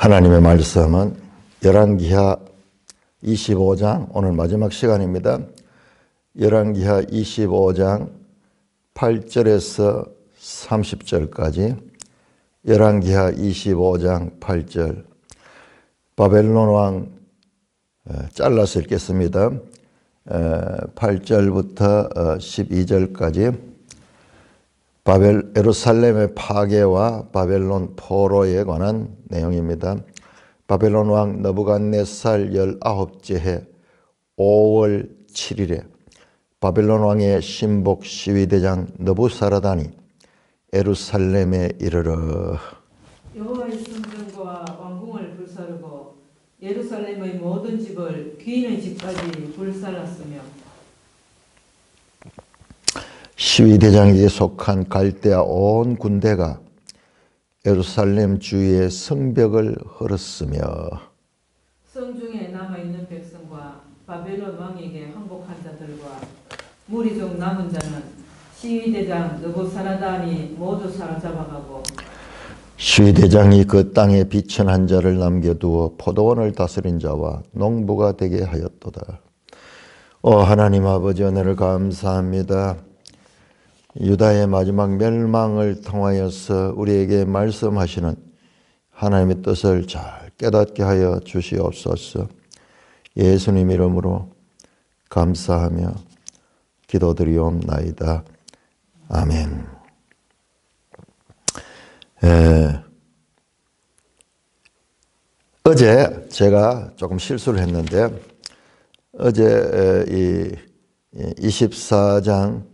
하나님의 말씀은 열왕기하 25장 오늘 마지막 시간입니다. 열왕기하 25장 8절에서 30절까지 열왕기하 25장 8절 바벨론 왕 잘라서 읽겠습니다. 8절부터 12절까지 예루살렘의 파괴와 바벨론 포로에 관한 내용입니다. 바벨론 왕 느부갓네살 19째 해 5월 7일에 바벨론 왕의 신복 시위대장 느부사라단이 예루살렘에 이르러 여호와의 성전과 왕궁을 불사르고 예루살렘의 모든 집을 귀인의 집까지 불살랐으며 시위대장에게 속한 갈대아 온 군대가 예루살렘 주위의 성벽을 헐었으며 성중에 남아있는 백성과 바벨론 왕에게 항복한 자들과 무리 중 남은 자는 시위대장 느부사라단이 모두 사로잡아가고 시위대장이 그 땅에 비천한 자를 남겨두어 포도원을 다스린 자와 농부가 되게 하였도다. 하나님 아버지, 은혜를 감사합니다. 유다의 마지막 멸망을 통하여서 우리에게 말씀하시는 하나님의 뜻을 잘 깨닫게 하여 주시옵소서. 예수님 이름으로 감사하며 기도드리옵나이다. 아멘. 어제 제가 조금 실수를 했는데 어제 이 24장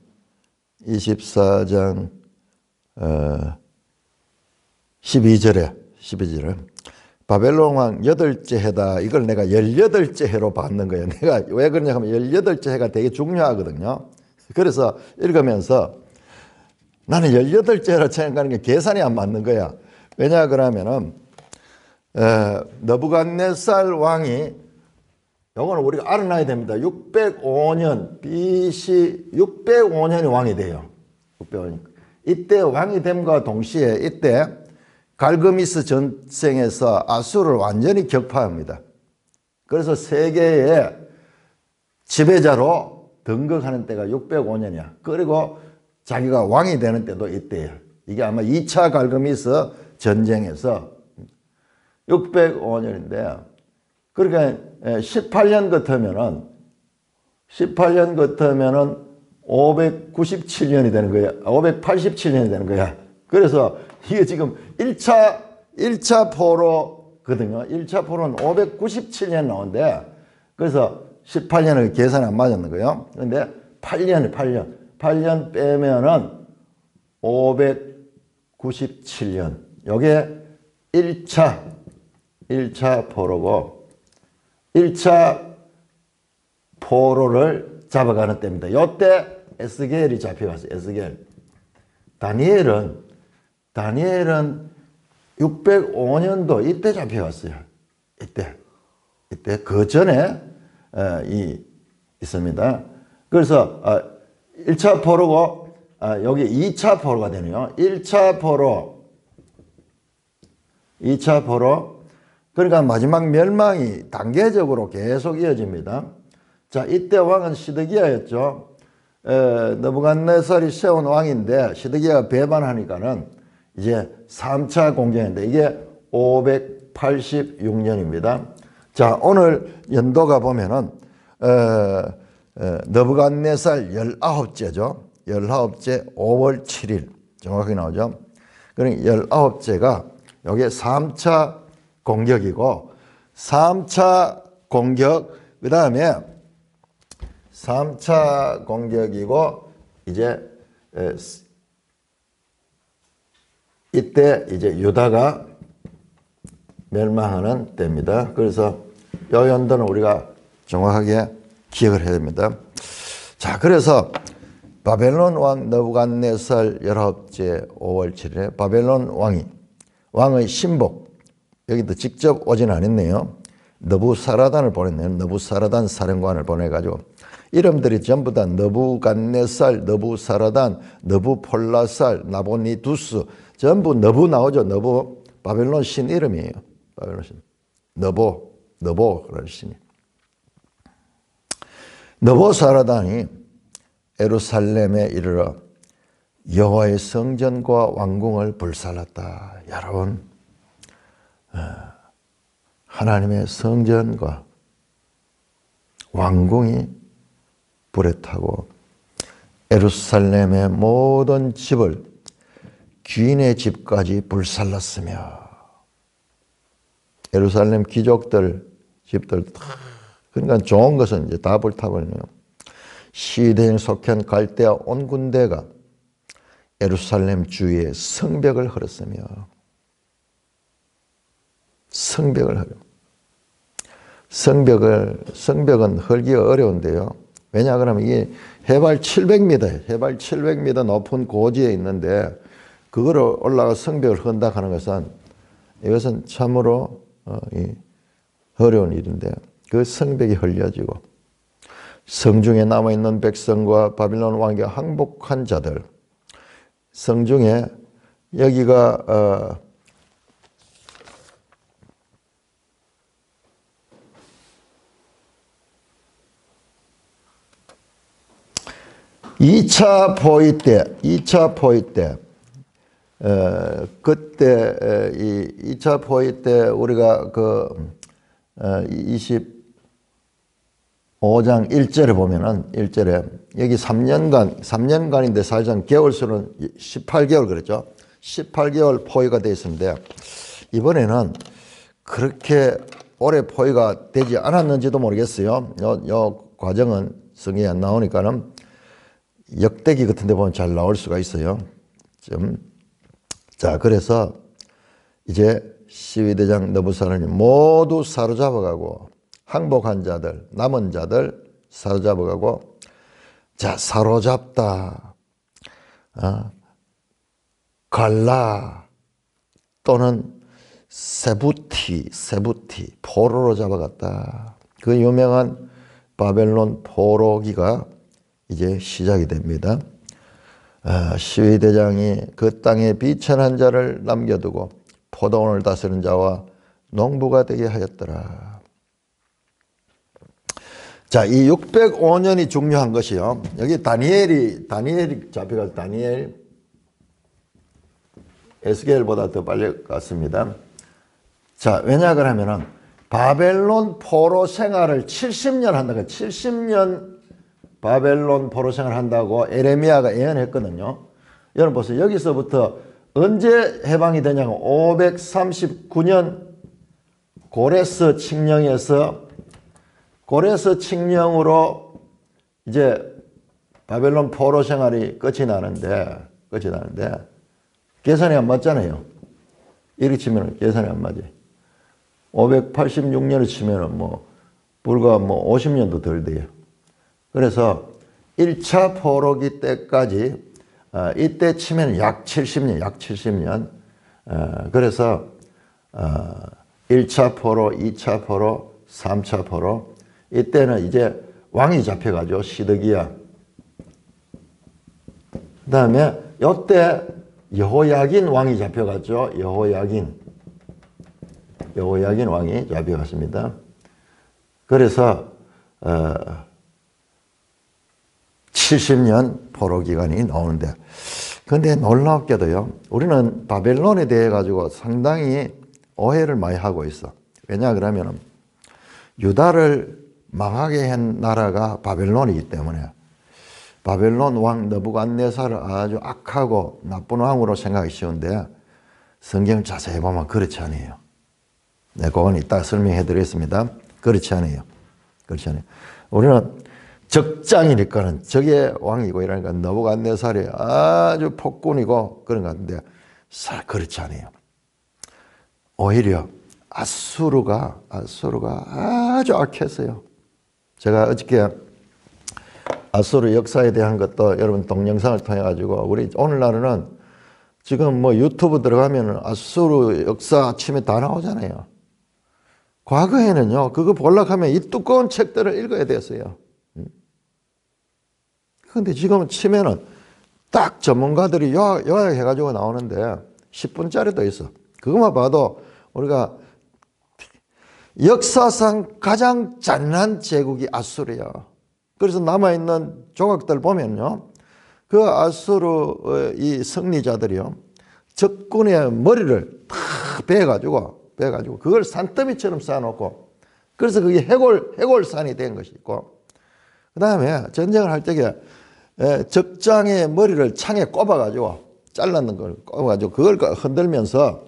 12절에 바벨론 왕 8째 해다. 이걸 내가 18째 해로 받는 거예요. 내가 왜 그러냐 하면 18째 해가 되게 중요하거든요. 그래서 읽으면서 나는 18째 해로 생각하는 게 계산이 안 맞는 거야. 왜냐 그러면은 느부갓네살 왕이, 요거는 우리가 알아놔야 됩니다. 605년 BC 605년이 왕이 돼요. 605년. 이때 왕이 됨과 동시에 이때 갈그미스 전쟁에서 아수르를 완전히 격파합니다. 그래서 세계의 지배자로 등극하는 때가 605년이야. 그리고 자기가 왕이 되는 때도 이때예요. 이게 아마 2차 갈그미스 전쟁에서 605년인데, 그러니까 18년 같으면은 597년이 되는 거야. 587년이 되는 거야. 그래서 이게 지금 1차 포로거든요. 1차 포로는 597년 나오는데, 그래서 18년을 계산이 안 맞았는 거예요. 그런데 8년 빼면은 597년. 요게 1차 포로고, 1차 포로를 잡아가는 때입니다. 요때 에스겔이 잡혀갔어요. 에스겔. 다니엘은 605년도 이때 잡혀갔어요. 이때 그 전에 있습니다. 그래서 1차 포로고, 여기 2차 포로가 되네요. 1차 포로, 2차 포로. 그러니까 마지막 멸망이 단계적으로 계속 이어집니다. 자, 이때 왕은 시드기야였죠. 느부갓네살이 세운 왕인데 시드기야가 배반하니까는 이제 3차 공격인데 이게 586년입니다. 자, 오늘 연도가 보면은 느부갓네살 19째죠. 19째 5월 7일 정확하게 나오죠. 그러니까 19째가 여기에 3차 공격이고, 3차 공격, 그 다음에 3차 공격이고, 이제 이때 이제 유다가 멸망하는 때입니다. 그래서 이 연도는 우리가 정확하게 기억을 해야 됩니다. 자, 그래서 바벨론 왕 느부갓네살 19째 5월 7일에 바벨론 왕의 신복, 여기도 직접 오진 않았네요. 느부사라단을 보냈네요. 느부사라단 사령관을 보내가지고 이름들이 전부 다 느부갓네살, 느부사라단, 느부폴라살, 나보니두스, 전부 너부 나오죠. 너부 바벨론 신 이름이에요. 바벨론 신. 너보라는 신이. 느부갓네살이 예루살렘에 이르러 여호와의 성전과 왕궁을 불살랐다. 여러분, 하나님의 성전과 왕궁이 불에 타고 예루살렘의 모든 집을 귀인의 집까지 불살랐으며 예루살렘 귀족들 집들 그러니까 좋은 것은 이제 다 불타버리네요. 시대에 속한 갈대아 온 군대가 예루살렘 주위에 성벽을 헐었으며 성벽은 헐기가 어려운데요. 왜냐 그러면 이게 해발 700m 높은 고지에 있는데 그거를 올라가 성벽을 헌다 하는 것은 이것은 참으로 어려운 일인데 그 성벽이 헐려지고 성중에 남아있는 백성과 바빌론 왕에게 항복한 자들 성중에 여기가 2차 포위 때 그때 이 2차 포위 때 우리가 그 25장 1절에 보면은 1절에 여기 3년간인데 사실상 개월 수는 18개월 그랬죠. 18개월 포위가 되어 있었는데 이번에는 그렇게 오래 포위가 되지 않았는지도 모르겠어요. 요 과정은 성경에 안 나오니까는 역대기 같은 데 보면 잘 나올 수가 있어요. 자, 그래서 이제 시위대장 느부갓네살이 모두 사로잡아가고 항복한 자들, 남은 자들 사로잡아가고 자, 사로잡다. 갈라 또는 세부티 포로로 잡아갔다. 그 유명한 바벨론 포로기가 이제 시작이 됩니다. 시위대장이 그 땅에 비천한 자를 남겨두고 포도원을 다스리는 자와 농부가 되게 하였더라. 자, 이 605년이 중요한 것이요. 여기 다니엘이 잡혀가서 다니엘 에스겔보다 더 빨리 갔습니다. 자, 왜냐 그러면은 바벨론 포로 생활을 70년 한다고 70년 바벨론 포로 생활을 한다고 에레미야가 예언했거든요. 여러분 보세요. 여기서부터 언제 해방이 되냐면 539년 고레스 칙령으로 이제 바벨론 포로 생활이 끝이 나는데 계산이 안 맞잖아요. 이렇게 치면 계산이 안 맞아요. 586년을 치면은 불과 50년도 덜 돼요. 그래서 1차 포로기 때까지 이때 치면 약 70년. 그래서 1차 포로, 2차 포로, 3차 포로. 이때는 이제 왕이 잡혀가죠. 시드기야. 그 다음에 이때 여호야긴 왕이 잡혀갔죠. 여호야긴 왕이 잡혀갔습니다. 그래서 70년 포로 기간이 나오는데 그런데 놀랍게도요. 우리는 바벨론에 대해 가지고 상당히 오해를 많이 하고 있어. 왜냐 그러면 유다를 망하게 한 나라가 바벨론이기 때문에 바벨론 왕 느부갓네살을 아주 악하고 나쁜 왕으로 생각하기 쉬운데 성경을 자세히 보면 그렇지 않아요. 네, 그건 이따 설명해 드리겠습니다. 그렇지 않아요. 우리는 적장이니까는 적의 왕이고 이러니까 느부갓네살이 아주 폭군이고 그런 것 같은데 그렇지 않아요. 오히려 아수르가 아주 악했어요. 제가 어저께 아수르 역사에 대한 것도 여러분 동영상을 통해 가지고 우리 오늘날은 지금 유튜브 들어가면 아수르 역사 치면 다 나오잖아요. 과거에는요, 그거 보려고 하면 이 두꺼운 책들을 읽어야 됐어요. 그런데 지금은 치면은 딱 전문가들이 요약해가지고 나오는데 10분짜리도 있어. 그것만 봐도 우리가 역사상 가장 잔인한 제국이 아수르야. 그래서 남아있는 조각들 보면요, 그 아수르 이 승리자들이요, 적군의 머리를 다 베가지고 그걸 산더미처럼 쌓아놓고, 그래서 그게 해골산이 된 것이 있고, 그 다음에 전쟁을 할 적에 적장의 머리를 창에 꼽아가지고, 잘랐는 걸 꼽아가지고 그걸 흔들면서,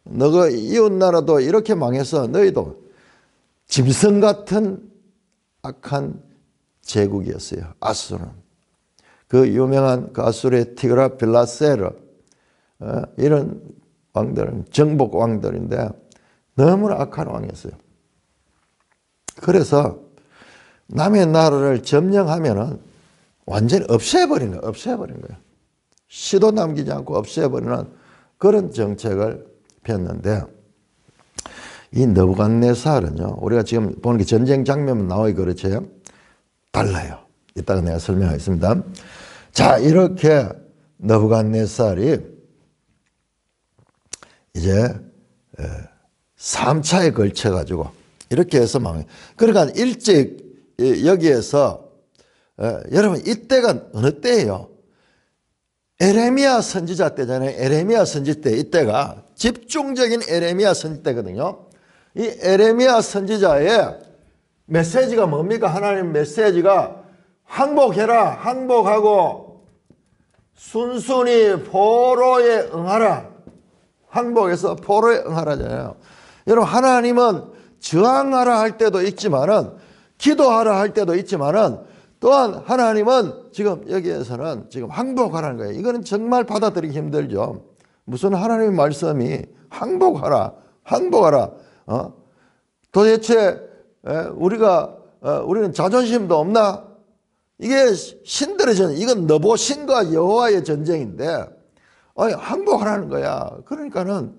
너가 이웃나라도 이렇게 망해서 너희도 짐승 같은 악한 제국이었어요, 아수르는. 그 유명한 그 아수르의 티그라필라세르, 이런 왕들은 정복 왕들인데 너무나 악한 왕이었어요. 그래서 남의 나라를 점령하면은 완전히 없애버린 거예요. 시도 남기지 않고 없애버리는 그런 정책을 폈는데, 이 느부갓네살은요, 우리가 지금 보는 게 전쟁 장면만 나오기 그렇죠? 달라요. 이따가 내가 설명하겠습니다. 자, 이렇게 느부갓네살이 이제 3차에 걸쳐가지고 이렇게 해서 망해요. 그러니까 일찍 여기에서 여러분, 이때가 어느 때예요? 에레미야 선지자 때잖아요. 에레미야 선지 때, 이때가 집중적인 에레미야 선지 때거든요. 이 에레미야 선지자의 메시지가 뭡니까? 하나님 메시지가 항복해라, 항복하고 순순히 포로에 응하라. 항복해서 포로에 응하라잖아요. 여러분, 하나님은 저항하라 할 때도 있지만은, 기도하라 할 때도 있지만은, 또한 하나님은 지금 여기에서는 지금 항복하라는 거예요. 이거는 정말 받아들이기 힘들죠. 무슨 하나님의 말씀이 항복하라, 항복하라. 도대체 우리는 자존심도 없나? 이게 신들의 전쟁, 이건 너보신과 여호와의 전쟁인데, 항복하라는 거야. 그러니까는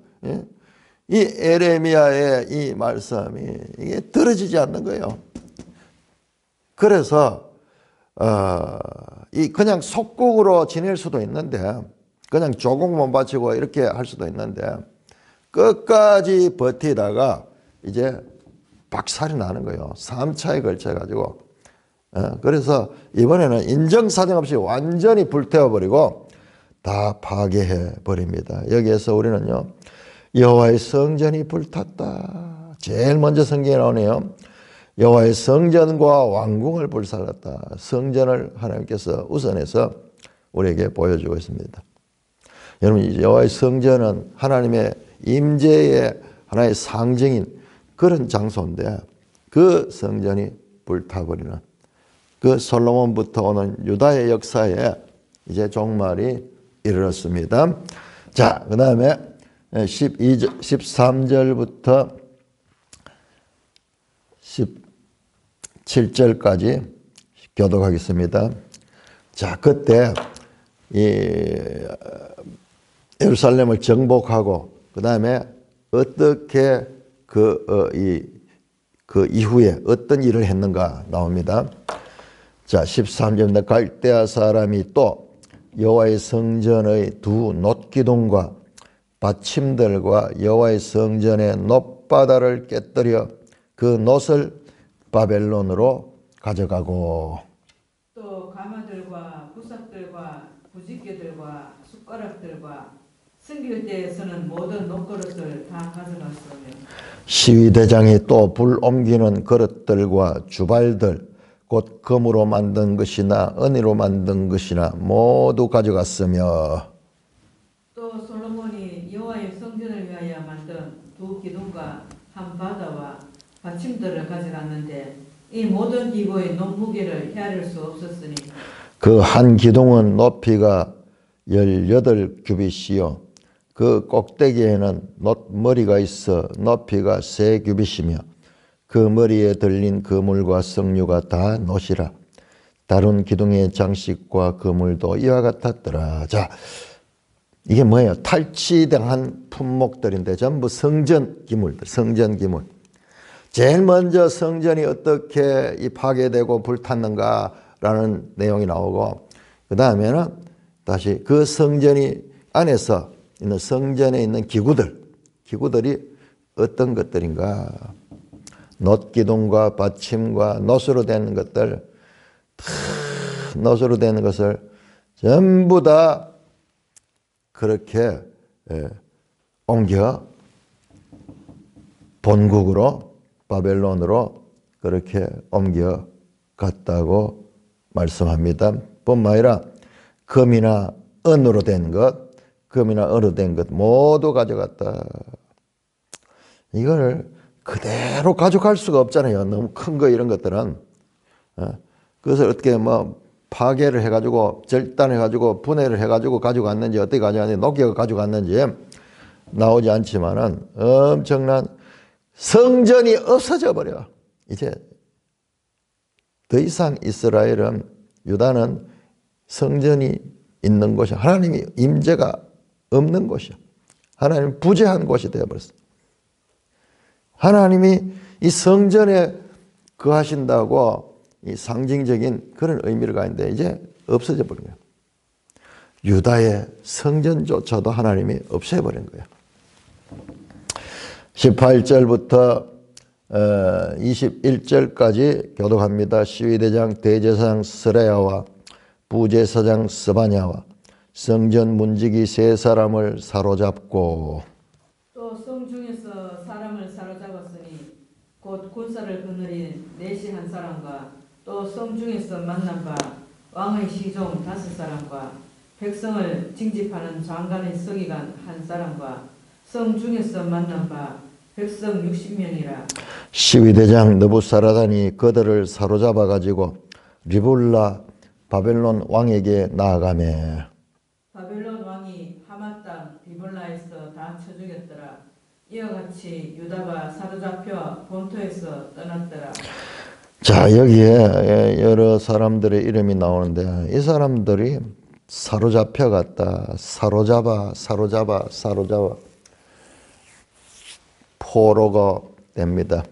이 에레미야의 이 말씀이 이게 들어지지 않는 거예요. 그래서 이 그냥 속국으로 지낼 수도 있는데, 그냥 조국만 바치고 이렇게 할 수도 있는데, 끝까지 버티다가 이제 박살이 나는 거예요. 3차에 걸쳐가지고. 그래서 이번에는 인정사정 없이 완전히 불태워버리고 다 파괴해 버립니다. 여기에서 우리는요, 여호와의 성전이 불탔다. 제일 먼저 성경에 나오네요. 여호와의 성전과 왕궁을 불살랐다. 성전을 하나님께서 우선해서 우리에게 보여주고 있습니다. 여러분, 여호와의 성전은 하나님의 임재의 하나의 상징인 그런 장소인데, 그 성전이 불타버리는 그 솔로몬부터 오는 유다의 역사에 이제 종말이 이르렀습니다. 자, 그 다음에 13절부터 17절까지 교독하겠습니다. 자, 그때 예루살렘을 정복하고 그 다음에 어떻게 그 이후에 어떤 일을 했는가 나옵니다. 자, 13절입니다. 갈대아 사람이 또 여호와의 성전의 두 놋기둥과 받침들과 여호와의 성전의 놋바다를 깨뜨려 그 놋을 바벨론으로 가져가고, 또 가마들과 부삭들과 부집개들과 숟가락들과 승길 때에서는 모든 놋그릇을 다 가져갔으며, 시위대장이 또 불 옮기는 그릇들과 주발들 곧 금으로 만든 것이나 은으로 만든 것이나 모두 가져갔으며, 또 솔로몬이 여호와의 성전을 위하여 만든 두 기둥과 한 바다와 받침들을 가져갔는데 이 모든 기구의 놋무게를 헤아릴 수 없었으니 그 한 기둥은 높이가 18규빗이요 그 꼭대기에는 놋머리가 있어 높이가 3규빗이며 그 머리에 들린 그물과 석류가 다 놋이라. 다른 기둥의 장식과 그물도 이와 같았더라. 자, 이게 뭐예요? 탈취당한 품목들인데 전부 성전 기물들, 성전 기물. 제일 먼저 성전이 어떻게 파괴되고 불탔는가라는 내용이 나오고, 그 다음에는 다시 그 성전이 안에서 있는 성전에 있는 기구들이 어떤 것들인가. 놋기둥과 받침과 놋으로 된 것들, 놋으로 된 것을 전부 다 그렇게 옮겨 본국으로 바벨론으로 그렇게 옮겨 갔다고 말씀합니다. 뿐만 아니라 금이나 은으로 된 것, 금이나 은으로 된 것 모두 가져갔다. 이걸 그대로 가져갈 수가 없잖아요. 너무 큰 거 이런 것들은. 그것을 어떻게 뭐 파괴를 해가지고 절단해가지고 분해를 해가지고 가져갔는지 어떻게 가져갔는지 녹여서 가져갔는지 나오지 않지만은 엄청난 성전이 없어져 버려. 이제 더 이상 이스라엘은 유다는 성전이 있는 곳이 하나님이 임재가 없는 곳이야. 하나님 부재한 곳이 되어버렸어. 하나님이 이 성전에 거하신다고 이 상징적인 그런 의미를 가는데 이제 없어져 버린 거예요. 유다의 성전조차도 하나님이 없애버린 거예요. 18절부터 21절까지 교독합니다. 시위대장 대제사장 스레야와 부제사장 스바냐와 성전 문지기 세 사람을 사로잡고 또 성중에서 사람을 사로잡았으니 곧 군사를 거느린 내시 한 사람과 또 성중에서 만난 바 왕의 시종 5사람과 백성을 징집하는 장관의 서기관 1사람과 성중에서 만난 바 백성 60명이라. 시위대장 느부사라단이 그들을 사로잡아 가지고 리블라 바벨론 왕에게 나아가매 바벨론 왕이 하맛 땅 리블라에서 다 쳐 죽였더라. 이와 같이 유다가 사로잡혀 본토에서 떠났더라. 자, 여기에 여러 사람들의 이름이 나오는데 이 사람들이 사로잡혀 갔다. 사로잡아 포로가 됩니다.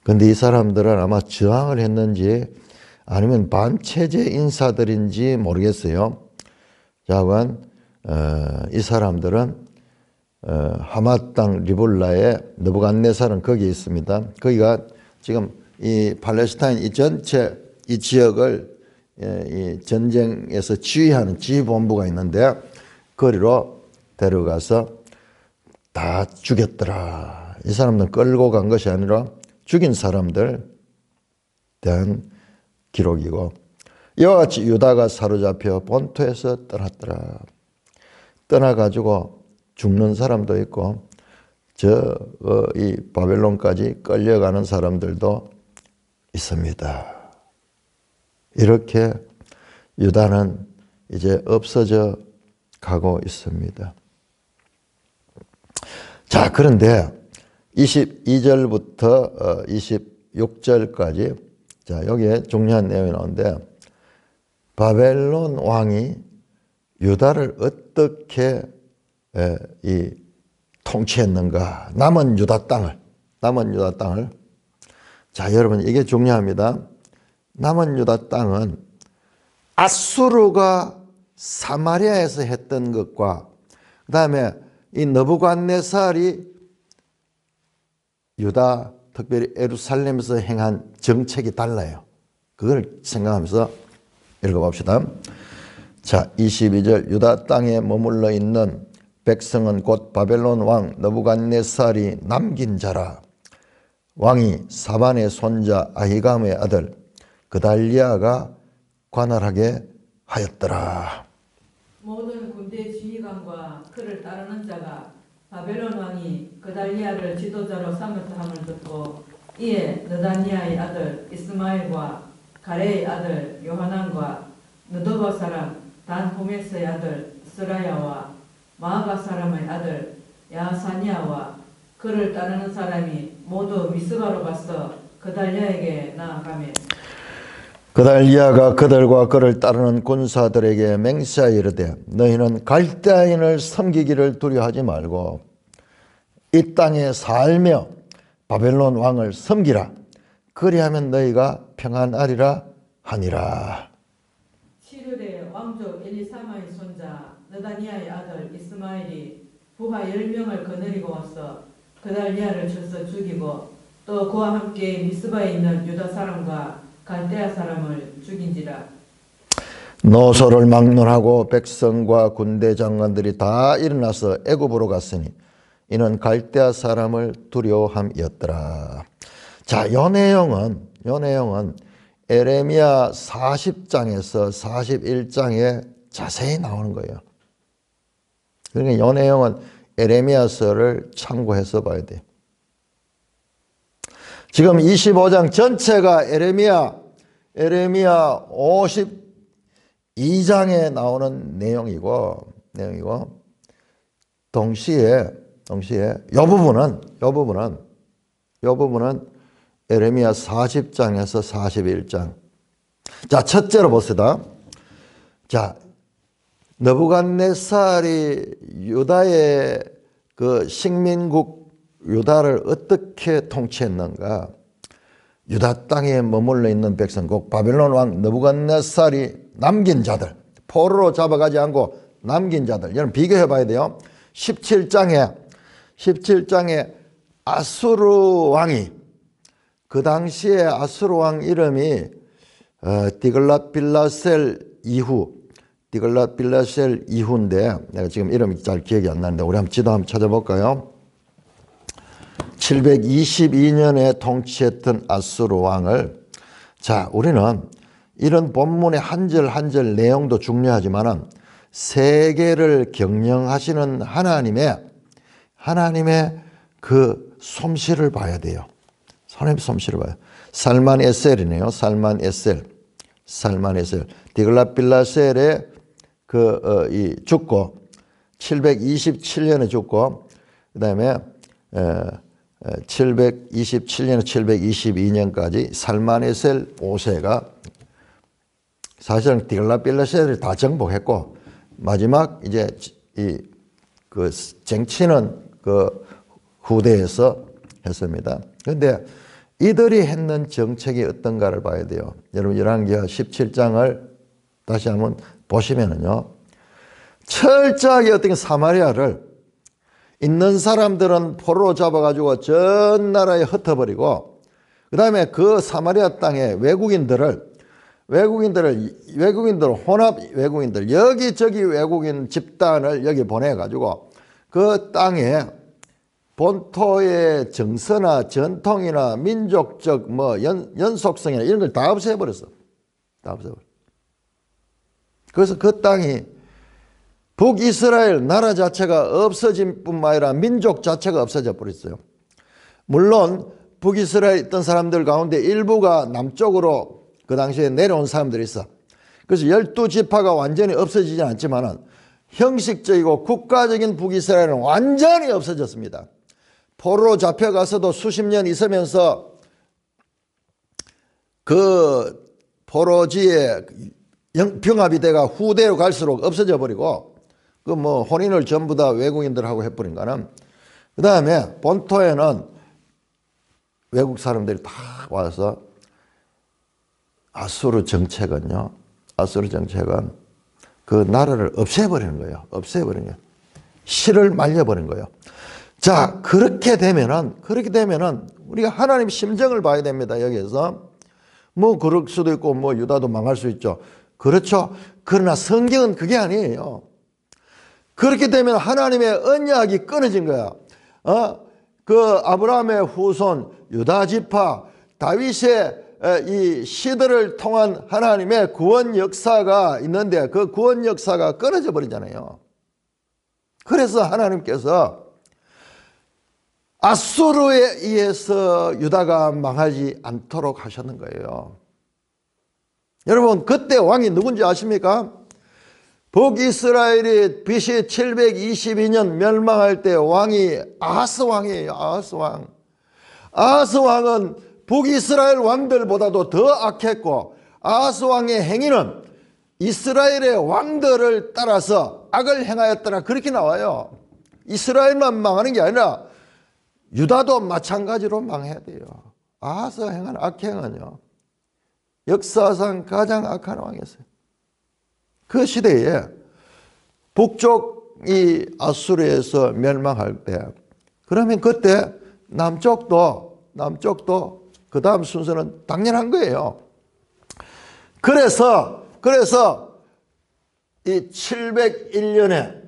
근데 이 사람들은 아마 저항을 했는지 아니면 반체제 인사들인지 모르겠어요. 자관 이 사람들은 하맛 땅 리블라에 느부갓네살은 거기에 있습니다. 거기가 지금 이 팔레스타인 이 전체 이 지역을 이 전쟁에서 지휘하는 지휘본부가 있는데 거기로 데려가서 다 죽였더라. 이 사람들은 끌고 간 것이 아니라 죽인 사람들 대한 기록이고 이와 같이 유다가 사로잡혀 본토에서 떠났더라. 떠나가지고 죽는 사람도 있고 이 바벨론까지 끌려가는 사람들도 있습니다. 이렇게 유다는 이제 없어져 가고 있습니다. 자, 그런데 22절부터 26절까지 자, 여기에 중요한 내용이 나오는데 바벨론 왕이 유다를 어떻게 통치했는가? 남은 유다 땅을. 자, 여러분 이게 중요합니다. 남은 유다 땅은 아수르가 사마리아에서 했던 것과 그다음에 이 느부갓네살이 유다 특별히 예루살렘에서 행한 정책이 달라요. 그걸 생각하면서 읽어봅시다. 자, 22절 유다 땅에 머물러 있는 백성은 곧 바벨론 왕 느부갓네살이 남긴 자라. 왕이 사반의 손자 아히감의 아들 그달리아가 관할하게 하였더라. 모든 군대 지휘관과 그를 따르는 자가 바벨론 왕이 그달리아를 지도자로 삼았다 함을 듣고 이에 느다니아의 아들 이스마엘과 가레의 아들 요하난과 느도바 사람 단호메스의 아들 스라야와 마아가 사람의 아들 야사니아와 그를 따르는 사람이 모두 미스바로 가서 그달리아에게 나아가매 그달리아가 그들과 그를 따르는 군사들에게 맹세하여 이르되 너희는 갈대아인을 섬기기를 두려워하지 말고 이 땅에 살며 바벨론 왕을 섬기라. 그리하면 너희가 평안하리라 하니라. 치르되 왕족 엘리사마의 손자 느다니아의 아들 이스마엘이 부하 10명을 거느리고 와서 그달리아를 쳐서 죽이고 또 그와 함께 미스바에 있는 유다 사람과 갈대아 사람을 죽인지라. 노소를 막론하고 백성과 군대 장관들이 다 일어나서 애굽으로 갔으니 이는 갈대아 사람을 두려워함이었더라. 자, 요 내용은 에레미야 40장에서 41장에 자세히 나오는 거예요. 그러니까 요 내용은 에레미야서를 참고해서 봐야 돼요. 지금 25장 전체가 에레미야 52장에 나오는 내용이고 동시에 요 부분은 에레미야 40장에서 41장. 자, 첫째로 봅시다. 자, 느부갓네살이 유다의 그 식민국 유다를 어떻게 통치했는가? 유다 땅에 머물러 있는 백성, 곧 바벨론 왕 느부갓네살이 남긴 자들, 포로로 잡아가지 않고 남긴 자들, 여러분 비교해 봐야 돼요. 17장에 아수르 왕이, 그 당시에 아수르 왕 이름이 디글랏빌라셀 이후인데 내가 지금 이름이 잘 기억이 안 나는데 우리 한번 지도 한번 찾아볼까요? 722년에 통치했던 아수르 왕을, 자, 우리는 이런 본문의 한 절 한 절 내용도 중요하지만은 세계를 경영하시는 하나님의 그 솜씨를 봐야 돼요. 하나님의 솜씨를 봐요. 살만 에셀이네요. 살만 에셀. 디글랏빌라셀에 죽고 727년에 죽고 그다음에 727년에 722년까지 살만에셀 5세가 사실은 디글랏빌라셀을 다 정복했고 마지막 이제 그 쟁취는 그 후대에서 했습니다. 그런데 이들이 했는 정책이 어떤가를 봐야 돼요. 여러분 열왕기하 17장을 다시 한번 보시면은요, 철저하게 어떤 사마리아를 있는 사람들은 포로로 잡아가지고 전 나라에 흩어버리고, 그 다음에 그 사마리아 땅에 외국인들, 혼합 외국인들, 여기저기 외국인 집단을 여기 보내가지고 그 땅에 본토의 정서나 전통이나 민족적 연속성이나 이런 걸 다 없애버렸어. 다 없애버렸어. 그래서 그 땅이 북이스라엘 나라 자체가 없어진 뿐만 아니라 민족 자체가 없어져 버렸어요. 물론 북이스라엘에 있던 사람들 가운데 일부가 남쪽으로 그 당시에 내려온 사람들이 있어. 그래서 12지파가 완전히 없어지지 않지만 형식적이고 국가적인 북이스라엘은 완전히 없어졌습니다. 포로로 잡혀가서도 수십 년 있으면서 그 포로지에 병합이 돼가 후대로 갈수록 없어져 버리고 그 혼인을 전부 다 외국인들하고 해버린 거는, 그 다음에 본토에는 외국 사람들이 다 와서 아수르 정책은 그 나라를 없애버리는 거예요. 없애버리는 거예요. 실을 말려버린 거예요. 자, 그렇게 되면은 우리가 하나님 심정을 봐야 됩니다. 여기에서 그럴 수도 있고 유다도 망할 수 있죠. 그렇죠. 그러나 성경은 그게 아니에요. 그렇게 되면 하나님의 언약이 끊어진 거야. 그 아브라함의 후손 유다 지파 다윗의 이 시대를 통한 하나님의 구원 역사가 있는데 그 구원 역사가 끊어져 버리잖아요. 그래서 하나님께서 아수르에 의해서 유다가 망하지 않도록 하셨는 거예요. 여러분, 그때 왕이 누군지 아십니까? 북이스라엘이 BC 722년 멸망할 때 왕이 아하스 왕이에요. 아하스 왕. 아하스 왕은 북이스라엘 왕들보다도 더 악했고, 아하스 왕의 행위는 이스라엘의 왕들을 따라서 악을 행하였더라, 그렇게 나와요. 이스라엘만 망하는 게 아니라 유다도 마찬가지로 망해야 돼요. 아하스가 행한 악행은요, 역사상 가장 악한 왕이었어요. 그 시대에 북쪽이 아수르에서 멸망할 때 그러면 그때 남쪽도 그 다음 순서는 당연한 거예요. 그래서 이 701년에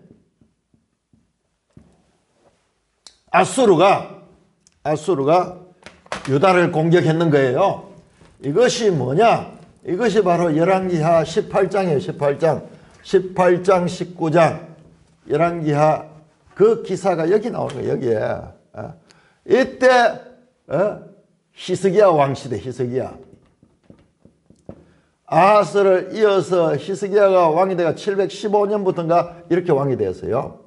아수르가 유다를 공격했는 거예요. 이것이 뭐냐? 이것이 바로 열왕기하 18장이에요. 18장 19장 열왕기하 그 기사가 여기 나오는 거예요. 여기에. 이때 히스기야 왕시대. 히스기야 아하스를 이어서 히스기야가 왕이 돼가 715년부터인가 이렇게 왕이 되었어요.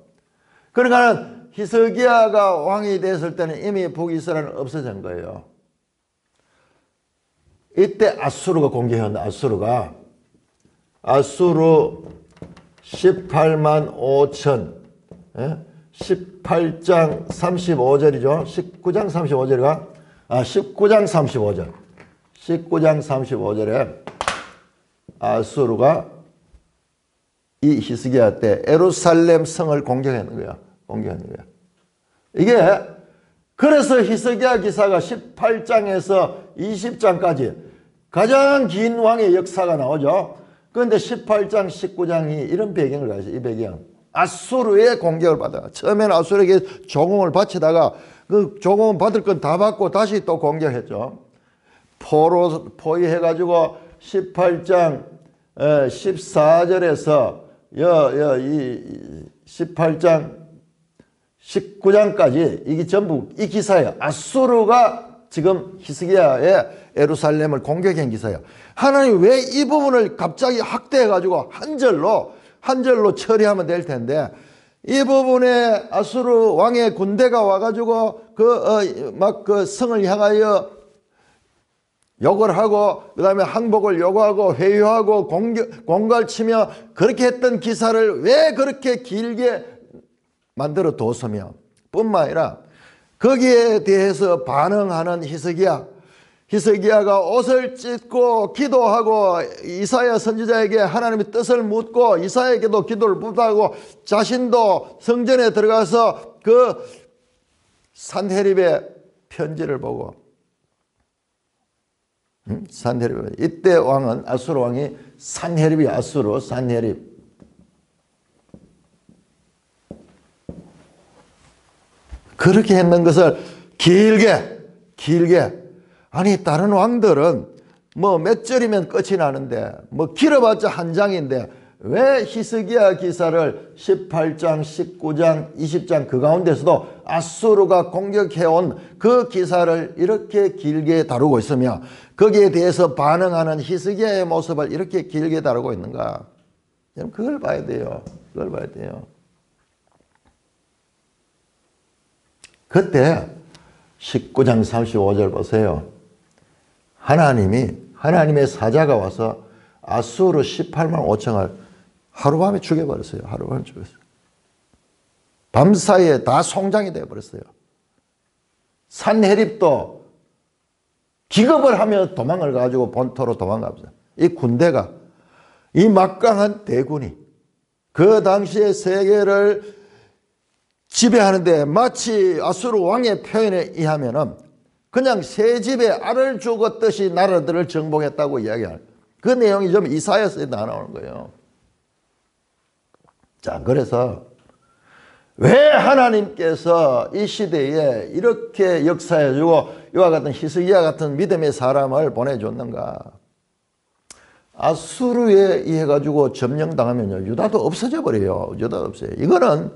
그러니까 히스기야가 왕이 됐을 때는 이미 북이스라엘은 없어진 거예요. 이때 아수르가 공격했는데 아수르 18만 5천 18장 35절이죠. 19장 35절이가 19장 35절 19장 35절에 아수르가 이 히스기야 때 예루살렘 성을 공격하는 거야. 이게 그래서 히스기야 기사가 18장에서 20장까지 가장 긴 왕의 역사가 나오죠. 그런데 18장 19장이 이런 배경을 가지고 이 배경 아수르의 공격을 받아. 처음에는 아수르에게 조공을 바치다가 그 조공을 받을 건 다 받고 다시 또 공격했죠. 포위해가지고 18장 14절에서 이 18장 19장까지 이게 전부 이 기사예요. 아수르가 지금 히스기야의 예루살렘을 공격한 기사예요. 하나님 왜 이 부분을 갑자기 확대해가지고 한 절로 처리하면 될 텐데 이 부분에 아수르 왕의 군대가 와가지고 그 성을 향하여 욕을 하고 그 다음에 항복을 요구하고 회유하고 공갈치며 그렇게 했던 기사를 왜 그렇게 길게 만들어 뒀으며 뿐만 아니라 거기에 대해서 반응하는 히스기야가 옷을 찢고 기도하고 이사야 선지자에게 하나님의 뜻을 묻고 이사야에게도 기도를 부탁하고 자신도 성전에 들어가서 그 산헤립의 편지를 보고 산헤립 이때 왕은 아수르 왕이 산헤립이 산헤립 그렇게 했는 것을 길게 아니 다른 왕들은 뭐 몇 절이면 끝이 나는데 뭐 길어봤자 한 장인데 왜 히스기야 기사를 18장, 19장, 20장 그 가운데서도 아수르가 공격해온 그 기사를 이렇게 길게 다루고 있으며 거기에 대해서 반응하는 히스기야의 모습을 이렇게 길게 다루고 있는가? 여러분 그걸 봐야 돼요. 그때 19장 35절 보세요. 하나님의 사자가 와서 아수르 18만 5천을 하루밤에 죽여버렸어요. 밤사이에 다 송장이 되어버렸어요. 산헤립도 기겁을 하며 도망을 가지고 본토로 도망갑니다. 이 군대가 이 막강한 대군이 그 당시에 세계를 지배하는데 마치 아수르 왕의 표현에 의하면은 그냥 새 집에 알을 죽었듯이 나라들을 정복했다고 이야기하는 그 내용이 좀 이사야서에 나오는 거예요. 자, 그래서 왜 하나님께서 이 시대에 이렇게 역사해주고 이와 같은 히스기야 같은 믿음의 사람을 보내줬는가? 아수르에 의해 가지고 점령당하면요 유다도 없어져 버려요. 유다도 없어요. 이거는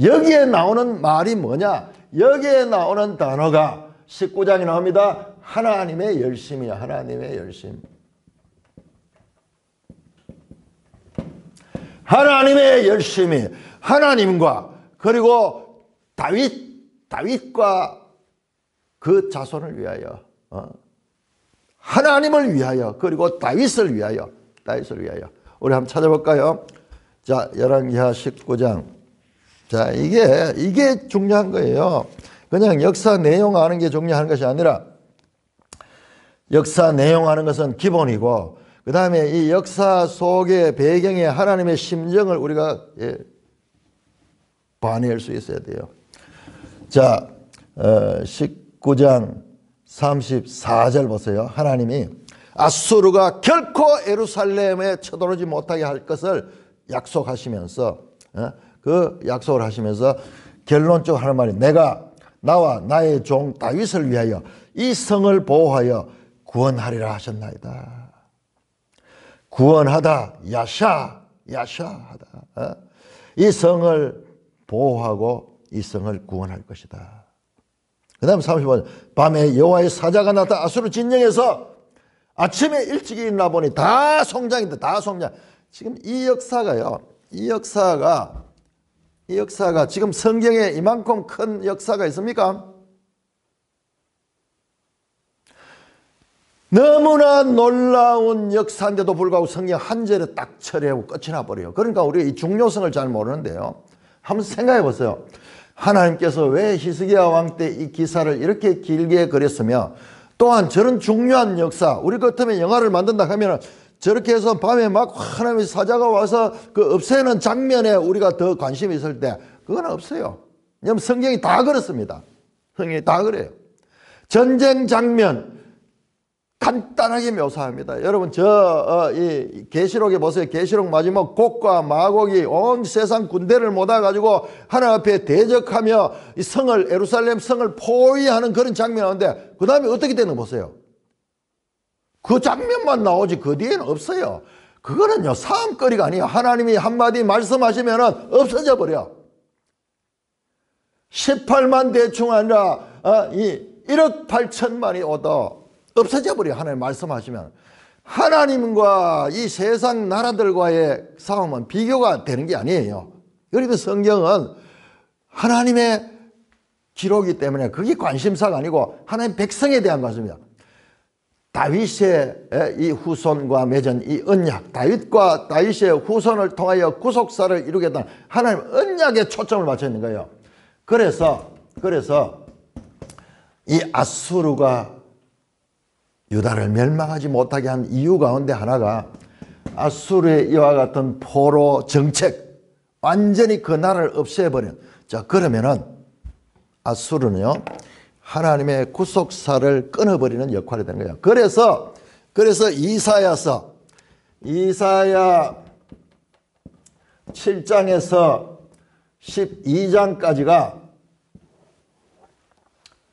여기에 나오는 말이 뭐냐? 여기에 나오는 단어가 19장에 나옵니다. 하나님의 열심이야. 하나님의 열심. 하나님의 열심이 하나님과 그리고 다윗과 그 자손을 위하여 하나님을 위하여 그리고 다윗을 위하여 우리 한번 찾아볼까요? 자, 열왕기하 19장. 자, 이게 중요한 거예요. 그냥 역사 내용 아는 게 중요한 것이 아니라 역사 내용 아는 것은 기본이고 그 다음에 이 역사 속의 배경에 하나님의 심정을 우리가 반해할 수 있어야 돼요. 자, 19장 34절 보세요. 하나님이 아수르가 결코 예루살렘에 쳐들어오지 못하게 할 것을 약속하시면서 그 약속을 하시면서 결론적으로 하는 말이 내가 나와 나의 종 다윗을 위하여 이 성을 보호하여 구원하리라 하셨나이다. 구원하다 야샤하다. 이 성을 보호하고 이 성을 구원할 것이다. 그 다음에 35절 밤에 여호와의 사자가 나타나 아수르 진영에서 아침에 일찍 일어나 보니 다 성장인데 다 성장. 지금 이 역사가요. 이 역사가 지금 성경에 이만큼 큰 역사가 있습니까? 너무나 놀라운 역사인데도 불구하고 성경 한 절에 딱 처리하고 끝이 나버려요. 그러니까 우리가 이 중요성을 잘 모르는데요. 한번 생각해 보세요. 하나님께서 왜 히스기야 왕 때 이 기사를 이렇게 길게 그렸으며 또한 저런 중요한 역사, 우리 같으면 영화를 만든다 하면 저렇게 해서 밤에 막 하나님의 사자가 와서 그 없애는 장면에 우리가 더 관심이 있을 때 그건 없어요. 왜냐하면 성경이 다 그렇습니다. 성경이 다 그래요. 전쟁 장면 간단하게 묘사합니다. 여러분 이 계시록에 보세요. 계시록 마지막 곡과 마곡이 온 세상 군대를 모아가지고 하나님 앞에 대적하며 이 성을 예루살렘 성을 포위하는 그런 장면인데 그 다음에 어떻게 되는 거 보세요. 그 장면만 나오지 그 뒤에는 없어요. 그거는요 사함거리가 아니에요. 하나님이 한마디 말씀하시면 없어져 버려. 18만 대충 아니라 1억 8천만이 오도 없어져 버려요. 하나님 말씀하시면. 하나님과 이 세상 나라들과의 싸움은 비교가 되는 게 아니에요. 그래도 성경은 하나님의 기록이기 때문에 그게 관심사가 아니고 하나님 백성에 대한 것입니다. 다윗의 이 후손과 맺은 이 언약, 다윗과 다윗의 후손을 통하여 구속사를 이루겠다는 하나님 언약에 초점을 맞춰 있는 거예요. 그래서 이 아수르가 유다를 멸망하지 못하게 한 이유 가운데 하나가 아수르의 이와 같은 포로 정책, 완전히 그 나라를 없애버린. 자, 그러면은 아수르는요 하나님의 구속사를 끊어버리는 역할이 되는 거예요. 그래서 이사야 7장에서 12장까지가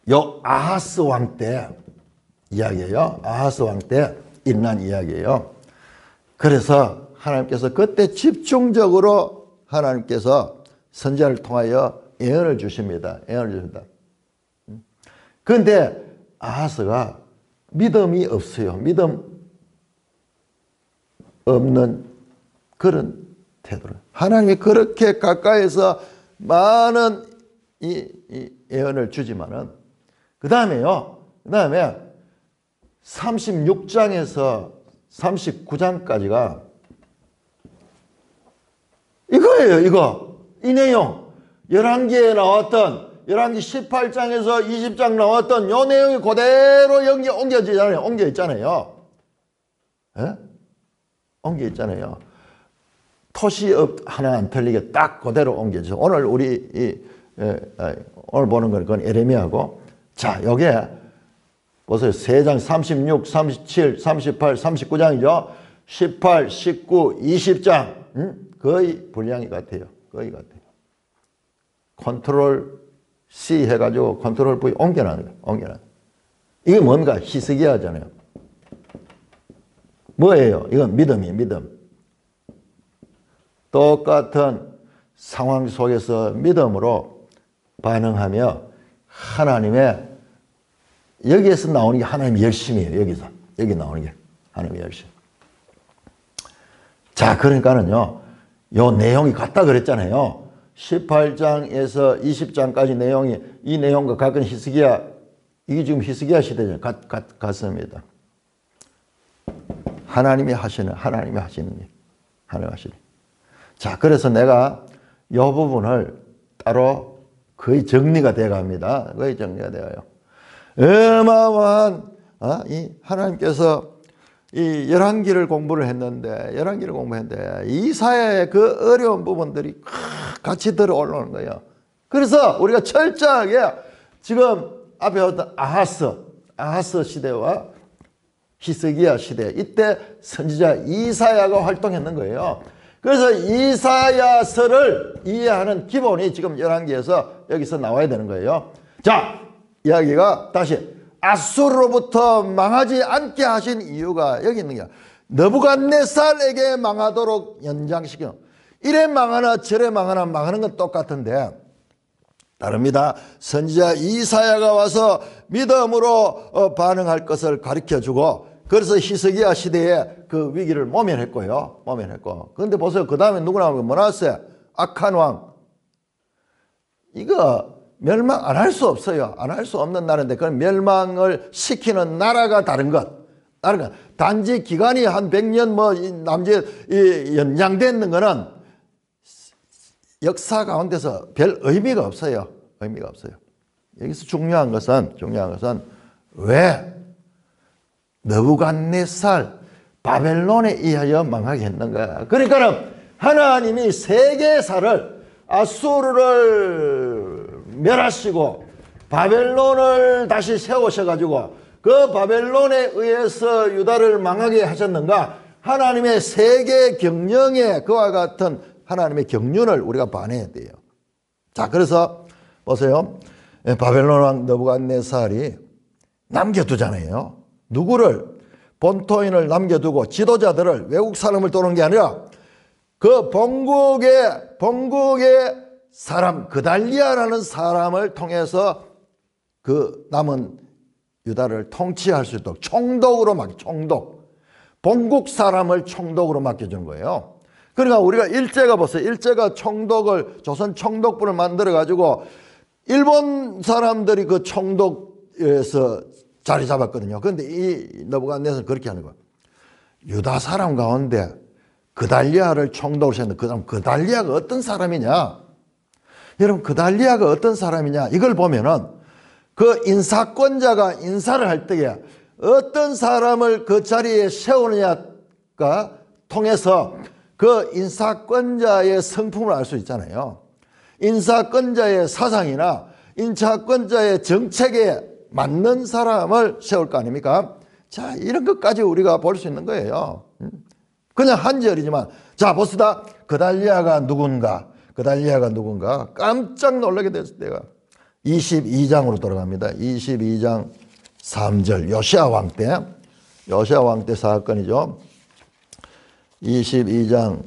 요 아하스 왕 때 이야기예요. 아하스 왕 때 일어난 이야기예요. 그래서 하나님께서 그때 집중적으로 하나님께서 선지자를 통하여 예언을 주십니다. 그런데 아하스가 믿음이 없어요. 믿음 없는 그런 태도를. 하나님이 그렇게 가까이서 많은 이 예언을 주지만은 그 다음에 36장에서 39장까지가 이거예요. 이 내용. 11기에 나왔던 11기 18장에서 20장 나왔던 이 내용이 그대로 여기 옮겨 있잖아요. 예? 옮겨 있잖아요. 토시 하나 안 틀리게 딱 그대로 옮겨져. 오늘 오늘 보는 건 그건 예레미야고. 자, 여기에 보세요. 3장 36, 37, 38, 39장이죠. 18, 19, 20장. 거의 분량이 같아요. 거의 같아요. 컨트롤 C 해가지고 컨트롤 V 옮겨놔요. 이게 뭔가? 히스기야잖아요. 뭐예요? 이건 믿음이에요. 믿음. 똑같은 상황 속에서 믿음으로 반응하며 하나님의 여기에서 나오는 게 하나님의 열심이에요. 여기 나오는 게 하나님의 열심. 자, 그러니까는요, 요 내용이 같다 그랬잖아요. 18장에서 20장까지 내용이 이 내용과 같은 히스기야, 이게 지금 히스기야 시대죠. 같습니다. 하나님이 하시는 일. 자, 그래서 내가 이 부분을 따로 거의 정리가 되어 갑니다. 거의 정리가 되어요. 어마어마한, 이 하나님께서 이 11기를 공부를 했는데, 이사야의 그 어려운 부분들이 같이 들어 올라오는 거예요. 그래서 우리가 철저하게 지금 앞에 어떤 아하스 시대와 히스기야 시대, 이때 선지자 이사야가 활동했는 거예요. 그래서 이사야서를 이해하는 기본이 지금 열왕기에서 여기서 나와야 되는 거예요. 자, 이야기가 다시 아수르로부터 망하지 않게 하신 이유가 여기 있는 거야. 느부갓네살에게 망하도록 연장시키는, 이래 망하나 저래 망하나 망하는 건 똑같은데 다릅니다. 선지자 이사야가 와서 믿음으로 반응할 것을 가르쳐주고, 그래서 히스기야 시대에 그 위기를 모면했고요. 모면했고. 그런데 보세요. 그 다음에 누구 나오면 뭐 나왔어요? 악한 왕. 이거 멸망 안 할 수 없어요. 안 할 수 없는 나라인데 그건 멸망을 시키는 나라가 다른 것. 단지 기간이 한 100년 연장되는 거는 역사 가운데서 별 의미가 없어요. 의미가 없어요. 여기서 중요한 것은 왜 느부갓네살 바벨론에 의하여 망하게 했는가. 그러니까 하나님이 세계사를 아수르를 멸하시고 바벨론을 다시 세우셔가지고 그 바벨론에 의해서 유다를 망하게 하셨는가. 하나님의 세계 경영에 그와 같은 하나님의 경륜을 우리가 반해야 돼요. 자, 그래서 보세요. 바벨론 왕 느부갓네살이 남겨두잖아요. 누구를? 본토인을 남겨두고 지도자들을, 외국 사람을 도는 게 아니라 그 본국의 사람, 그달리아라는 사람을 통해서 그 남은 유다를 통치할 수 있도록 총독으로 본국 사람을 총독으로 맡겨준 거예요. 그러니까 우리가 일제가 보세요. 일제가 조선 총독부를 만들어가지고 일본 사람들이 그 총독에서 자리 잡았거든요. 그런데 이 느부갓네살은 그렇게 하는 거예요. 유다 사람 가운데 그달리아를 총독으로 했는데 그 사람 그달리아가 어떤 사람이냐? 여러분, 그달리아가 어떤 사람이냐? 이걸 보면은 그 인사권자가 인사를 할 때에 어떤 사람을 그 자리에 세우느냐가 통해서 그 인사권자의 성품을 알 수 있잖아요. 인사권자의 사상이나 인사권자의 정책에 맞는 사람을 세울 거 아닙니까? 자, 이런 것까지 우리가 볼 수 있는 거예요. 그냥 한 절이지만, 자, 봅시다. 그달리아가 누군가 깜짝 놀라게 됐을 때가 22장으로 돌아갑니다. 22장 3절 요시야 왕 때 사건이죠. 22장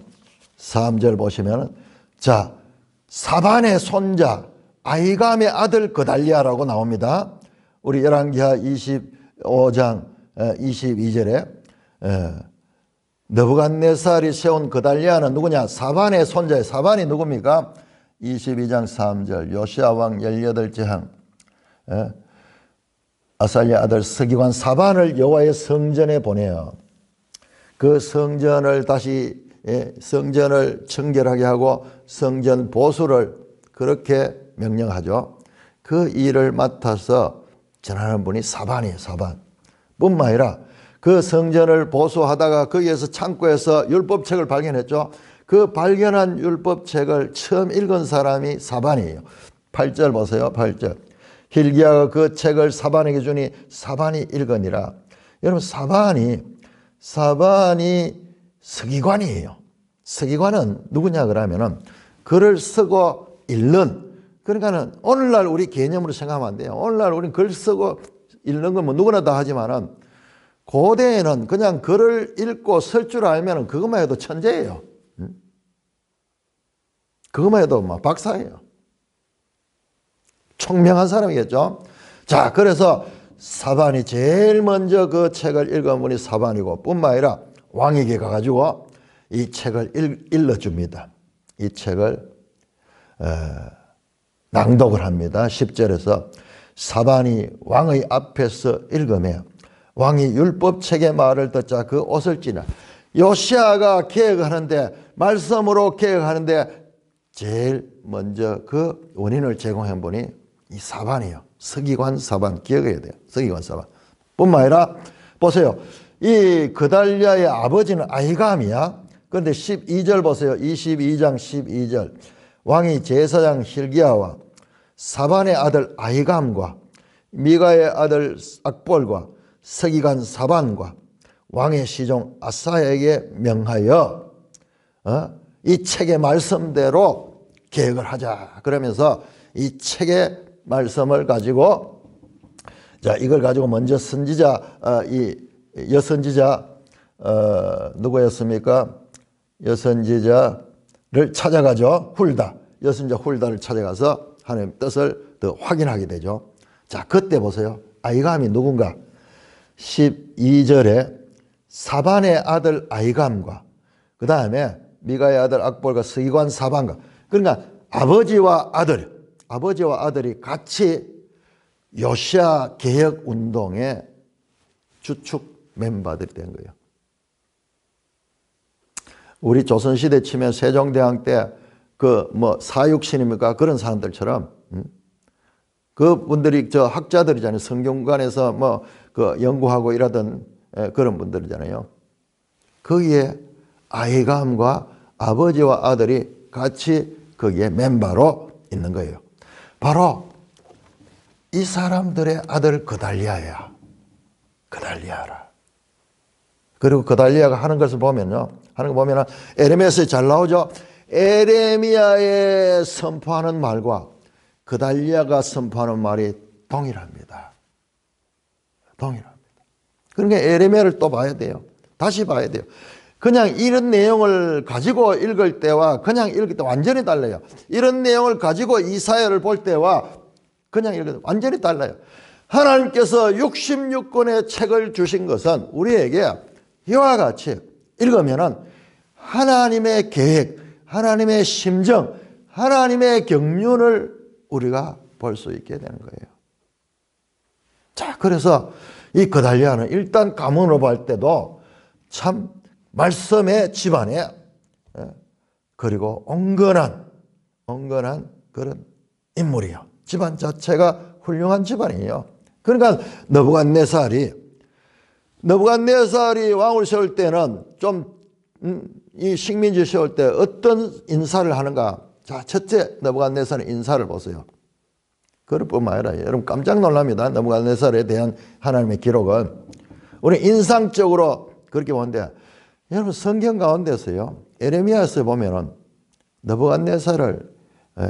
3절 보시면, 자, 사반의 손자 아히감의 아들 그달리아라고 나옵니다. 우리 열왕기하 25장 22절에 느부갓네살이 세운 그달리아는 누구냐? 사반의 손자예요. 사반이 누굽니까? 22장 3절 요시야 왕 18째 항 아살랴 아들 서기관 사반을 여호와의 성전에 보내요. 그 성전을 다시 성전을 청결하게 하고 성전 보수를 그렇게 명령하죠. 그 일을 맡아서 전하는 분이 사반이에요. 사반. 뿐만 아니라 그 성전을 보수하다가 거기에서 창고에서 율법책을 발견했죠. 그 발견한 율법책을 처음 읽은 사람이 사반이에요. 8절 보세요. 8절. hil기야가 그 책을 사반에게 주니 사반이 읽으니라. 여러분, 사반이 서기관이에요. 서기관은 누구냐 그러면은 글을 쓰고 읽는, 그러니까는 오늘날 우리 개념으로 생각하면 안 돼요. 오늘날 우리는 글 쓰고 읽는 건 뭐 누구나 다 하지만은 고대에는 그냥 글을 읽고 쓸 줄 알면은 그것만 해도 천재예요. 그것만 해도 막 박사예요. 총명한 사람이겠죠. 자, 그래서 사반이 제일 먼저 그 책을 읽은 분이 사반이고, 뿐만 아니라 왕에게 가가지고 이 책을 읽어줍니다. 이 책을 낭독을 합니다. 10절에서 사반이 왕의 앞에서 읽으며 왕이 율법책의 말을 듣자 그 옷을 찌나. 요시야가 개혁하는데, 말씀으로 개혁하는데 제일 먼저 그 원인을 제공한 분이 이 사반이에요. 서기관 사반, 기억해야 돼요. 서기관 사반. 뿐만 아니라 보세요. 이 그달리아의 아버지는 아히감이야. 그런데 12절 보세요. 22장 12절. 왕이 제사장 hil기야와 사반의 아들 아히감과 미가의 아들 악볼과 서기관 사반과 왕의 시종 아사야에게 명하여 이 책의 말씀대로 계획을 하자. 그러면서 이 책의 말씀을 가지고 자, 이걸 가지고 먼저 선지자 이 여선지자 누구였습니까? 여선지자를 찾아가죠. 훌다. 여선지자 훌다를 찾아가서 하나님의 뜻을 더 확인하게 되죠. 자, 그때 보세요. 아히감이 누군가? 12절에 사반의 아들 아히감과 그 다음에 미가의 아들 악볼과 서기관 사반과 그러니까 아버지와 아들이 같이 요시야 개혁운동의 주축 멤버들이 된 거예요. 우리 조선시대 치면 세종대왕 때 그 뭐 사육신입니까? 그런 사람들처럼 그분들이 저 학자들이잖아요. 성경관에서 뭐 그 연구하고 이러던 그런 분들이잖아요. 거기에 아히감과 아버지와 아들이 같이 거기에 멤버로 있는 거예요. 바로 이 사람들의 아들 그달리아야. 그달리아라. 그리고 그달리아가 하는 것을 보면요. 하는 거 보면은 에레미야서에 잘 나오죠. 에레미야의 선포하는 말과 그달리아가 선포하는 말이 동일합니다. 동일합니다. 그러니까 에레미야를 또 봐야 돼요. 다시 봐야 돼요. 그냥 이런 내용을 가지고 읽을 때와 그냥 읽을 때 완전히 달라요. 이런 내용을 가지고 이사야를 볼 때와 그냥 읽을 때 완전히 달라요. 하나님께서 66권의 책을 주신 것은 우리에게 이와 같이 읽으면은 하나님의 계획, 하나님의 심정, 하나님의 경륜을 우리가 볼 수 있게 되는 거예요. 자, 그래서 이 그달리아는 일단 가문으로 볼 때도 참 말씀의 집안에 그리고 온건한 그런 인물이에요. 집안 자체가 훌륭한 집안이에요. 그러니까 느부갓네살이 왕을 세울 때는 좀 이 식민지 세울 때 어떤 인사를 하는가? 자, 첫째 느부갓네살의 인사를 보세요. 그럴 뿐만 아니라 여러분 깜짝 놀랍니다. 느부갓네살에 대한 하나님의 기록은 우리 인상적으로 그렇게 보는데 여러분 성경 가운데서요. 에레미야서에 보면은 느부갓네살을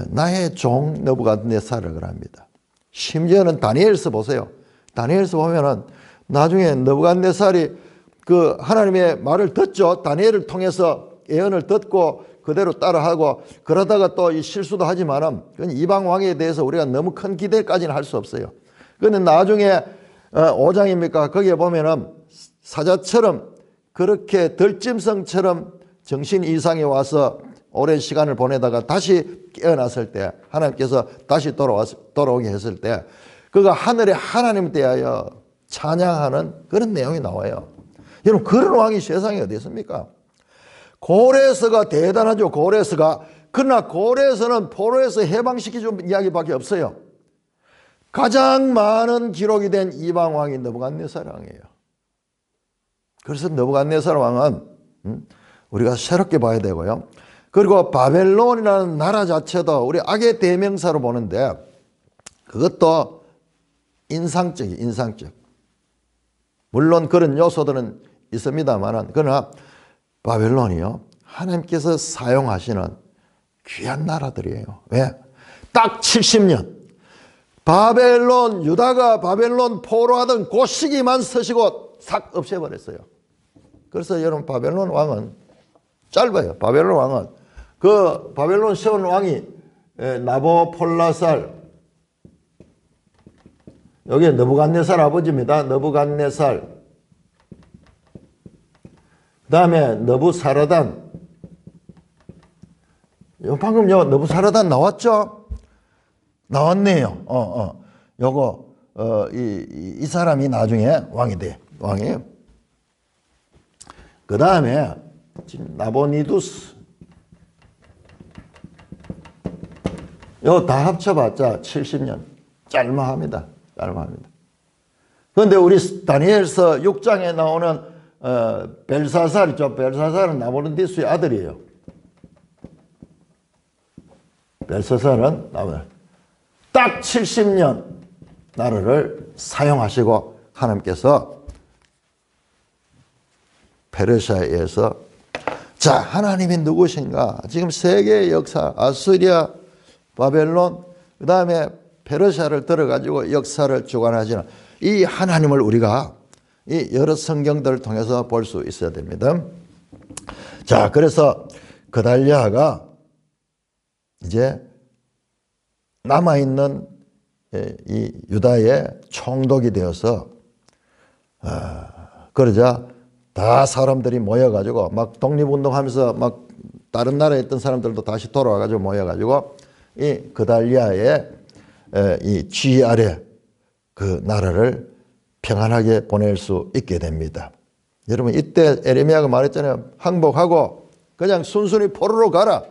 나의 종 느부갓네살을 그럽니다. 심지어는 다니엘서 보세요. 다니엘서 보면은 나중에 느부갓네살이 그 하나님의 말을 듣죠. 다니엘을 통해서 예언을 듣고 그대로 따라하고 그러다가 또 이 실수도 하지만은 이방 왕에 대해서 우리가 너무 큰 기대까지는 할 수 없어요. 그런데 나중에 5장입니까? 거기에 보면은 사자처럼 그렇게 들짐승처럼 정신 이상에 와서 오랜 시간을 보내다가 다시 깨어났을 때 하나님께서 다시 돌아오게 했을 때 그가 하늘의 하나님 대하여 찬양하는 그런 내용이 나와요. 여러분 그런 왕이 세상에 어디 있습니까? 고레스가 대단하죠. 고레스가. 그러나 고레스는 포로에서 해방시켜준 이야기밖에 없어요. 가장 많은 기록이 된 이방 왕이 느부갓네살 왕이에요. 그래서 느부갓네살 왕은 우리가 새롭게 봐야 되고요. 그리고 바벨론이라는 나라 자체도 우리 악의 대명사로 보는데 그것도 인상적. 물론 그런 요소들은 있습니다만은 그러나 바벨론이요. 하나님께서 사용하시는 귀한 나라들이에요. 왜? 딱 70년. 유다가 바벨론 포로하던 그 시기만 서시고 싹 없애버렸어요. 그래서 여러분 바벨론 왕은 짧아요. 바벨론 왕은 그 바벨론 세운 왕이 나보폴라살 여기 느부갓네살 아버지입니다. 느부갓네살 그 다음에 느부사르단 방금 느부사르단 나왔죠? 나왔네요. 요거 이 사람이 나중에 왕이 돼. 왕이에요. 그 다음에 나보니두스 요 다 합쳐봤자 70년. 짤막합니다. 그런데 우리 다니엘서 6장에 나오는 벨사살이죠. 벨사살은 나보니두스의 아들이에요. 벨사살은 딱 70년 나라를 사용하시고 하나님께서 페르시아에서 자, 하나님이 누구신가? 지금 세계의 역사, 아수리아, 바벨론, 그 다음에 페르시아를 들어가지고 역사를 주관하시는 이 하나님을 우리가 이 여러 성경들을 통해서 볼 수 있어야 됩니다. 자, 그래서 그달리아가 이제 남아있는 이 유다의 총독이 되어서 그러자 다 사람들이 모여가지고 막 독립운동하면서 막 다른 나라에 있던 사람들도 다시 돌아와가지고 모여가지고 이 그달리아의 이 지휘 아래 그 나라를 평안하게 보낼 수 있게 됩니다. 여러분 이때 에레미야가 말했잖아요. 항복하고 그냥 순순히 포로로 가라.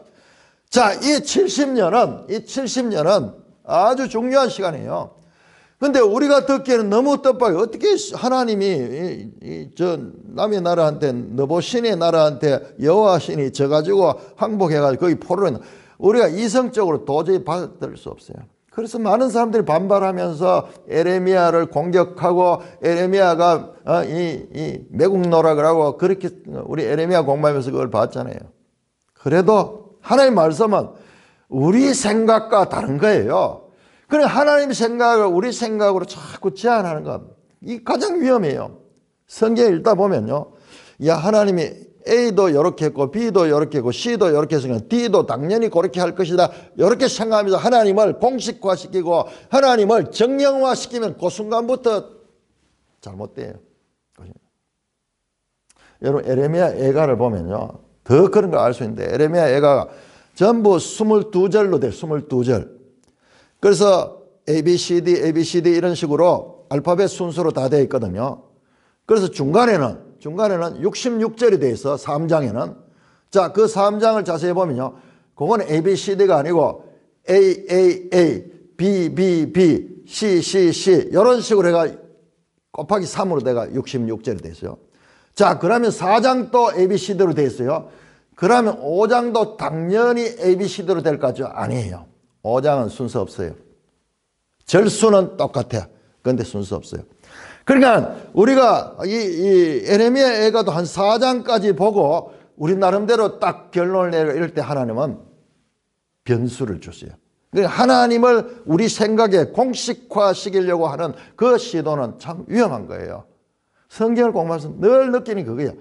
자, 이 70년은 아주 중요한 시간이에요. 근데 우리가 듣기에는 너무 뜻밖이에요. 어떻게 하나님이 저 남의 나라한테 너보신의 나라한테 여호와 신이 져가지고 항복해가지고 거기 포로로 우리가 이성적으로 도저히 받아들일 수 없어요. 그래서 많은 사람들이 반발하면서 에레미야를 공격하고 에레미야가 이 매국노락을 하고 그렇게 우리 에레미야 공부하면서 그걸 봤잖아요. 그래도 하나님 말씀은 우리 생각과 다른 거예요. 그래 하나님 생각을 우리 생각으로 자꾸 제한하는 것, 이 가장 위험해요. 성경에 읽다 보면요, 야 하나님이 A도 이렇게 했고 B도 이렇게 했고 C도 이렇게 했으니까 D도 당연히 그렇게 할 것이다. 이렇게 생각하면서 하나님을 공식화시키고 하나님을 정령화시키면 그 순간부터 잘못돼요. 여러분 에레미야 애가를 보면요, 더 그런 걸 알 수 있는데 에레미야 애가가 전부 22절로 돼요. 22절. 그래서 ABCD, ABCD 이런 식으로 알파벳 순서로 다 되어 있거든요. 그래서 중간에는 66절이 되어 있어. 3장에는. 자, 그 3장을 자세히 보면요, 그건 ABCD가 아니고 AAA, BBB, CCC 이런 식으로 해가 곱하기 3으로 돼가 66절이 되어 있어요. 자, 그러면 4장 또 ABCD로 되어 있어요. 그러면 5장도 당연히 ABCD로 될 거죠? 아니에요. 5장은 순서 없어요. 절수는 똑같아요. 그런데 순서 없어요. 그러니까 우리가 이 에레미야 애가도 한 4장까지 보고 우리 나름대로 딱 결론을 내려 이럴 때 하나님은 변수를 주세요. 그러니까 하나님을 우리 생각에 공식화시키려고 하는 그 시도는 참 위험한 거예요. 성경을 공부하면서 늘 느끼는 그거예요.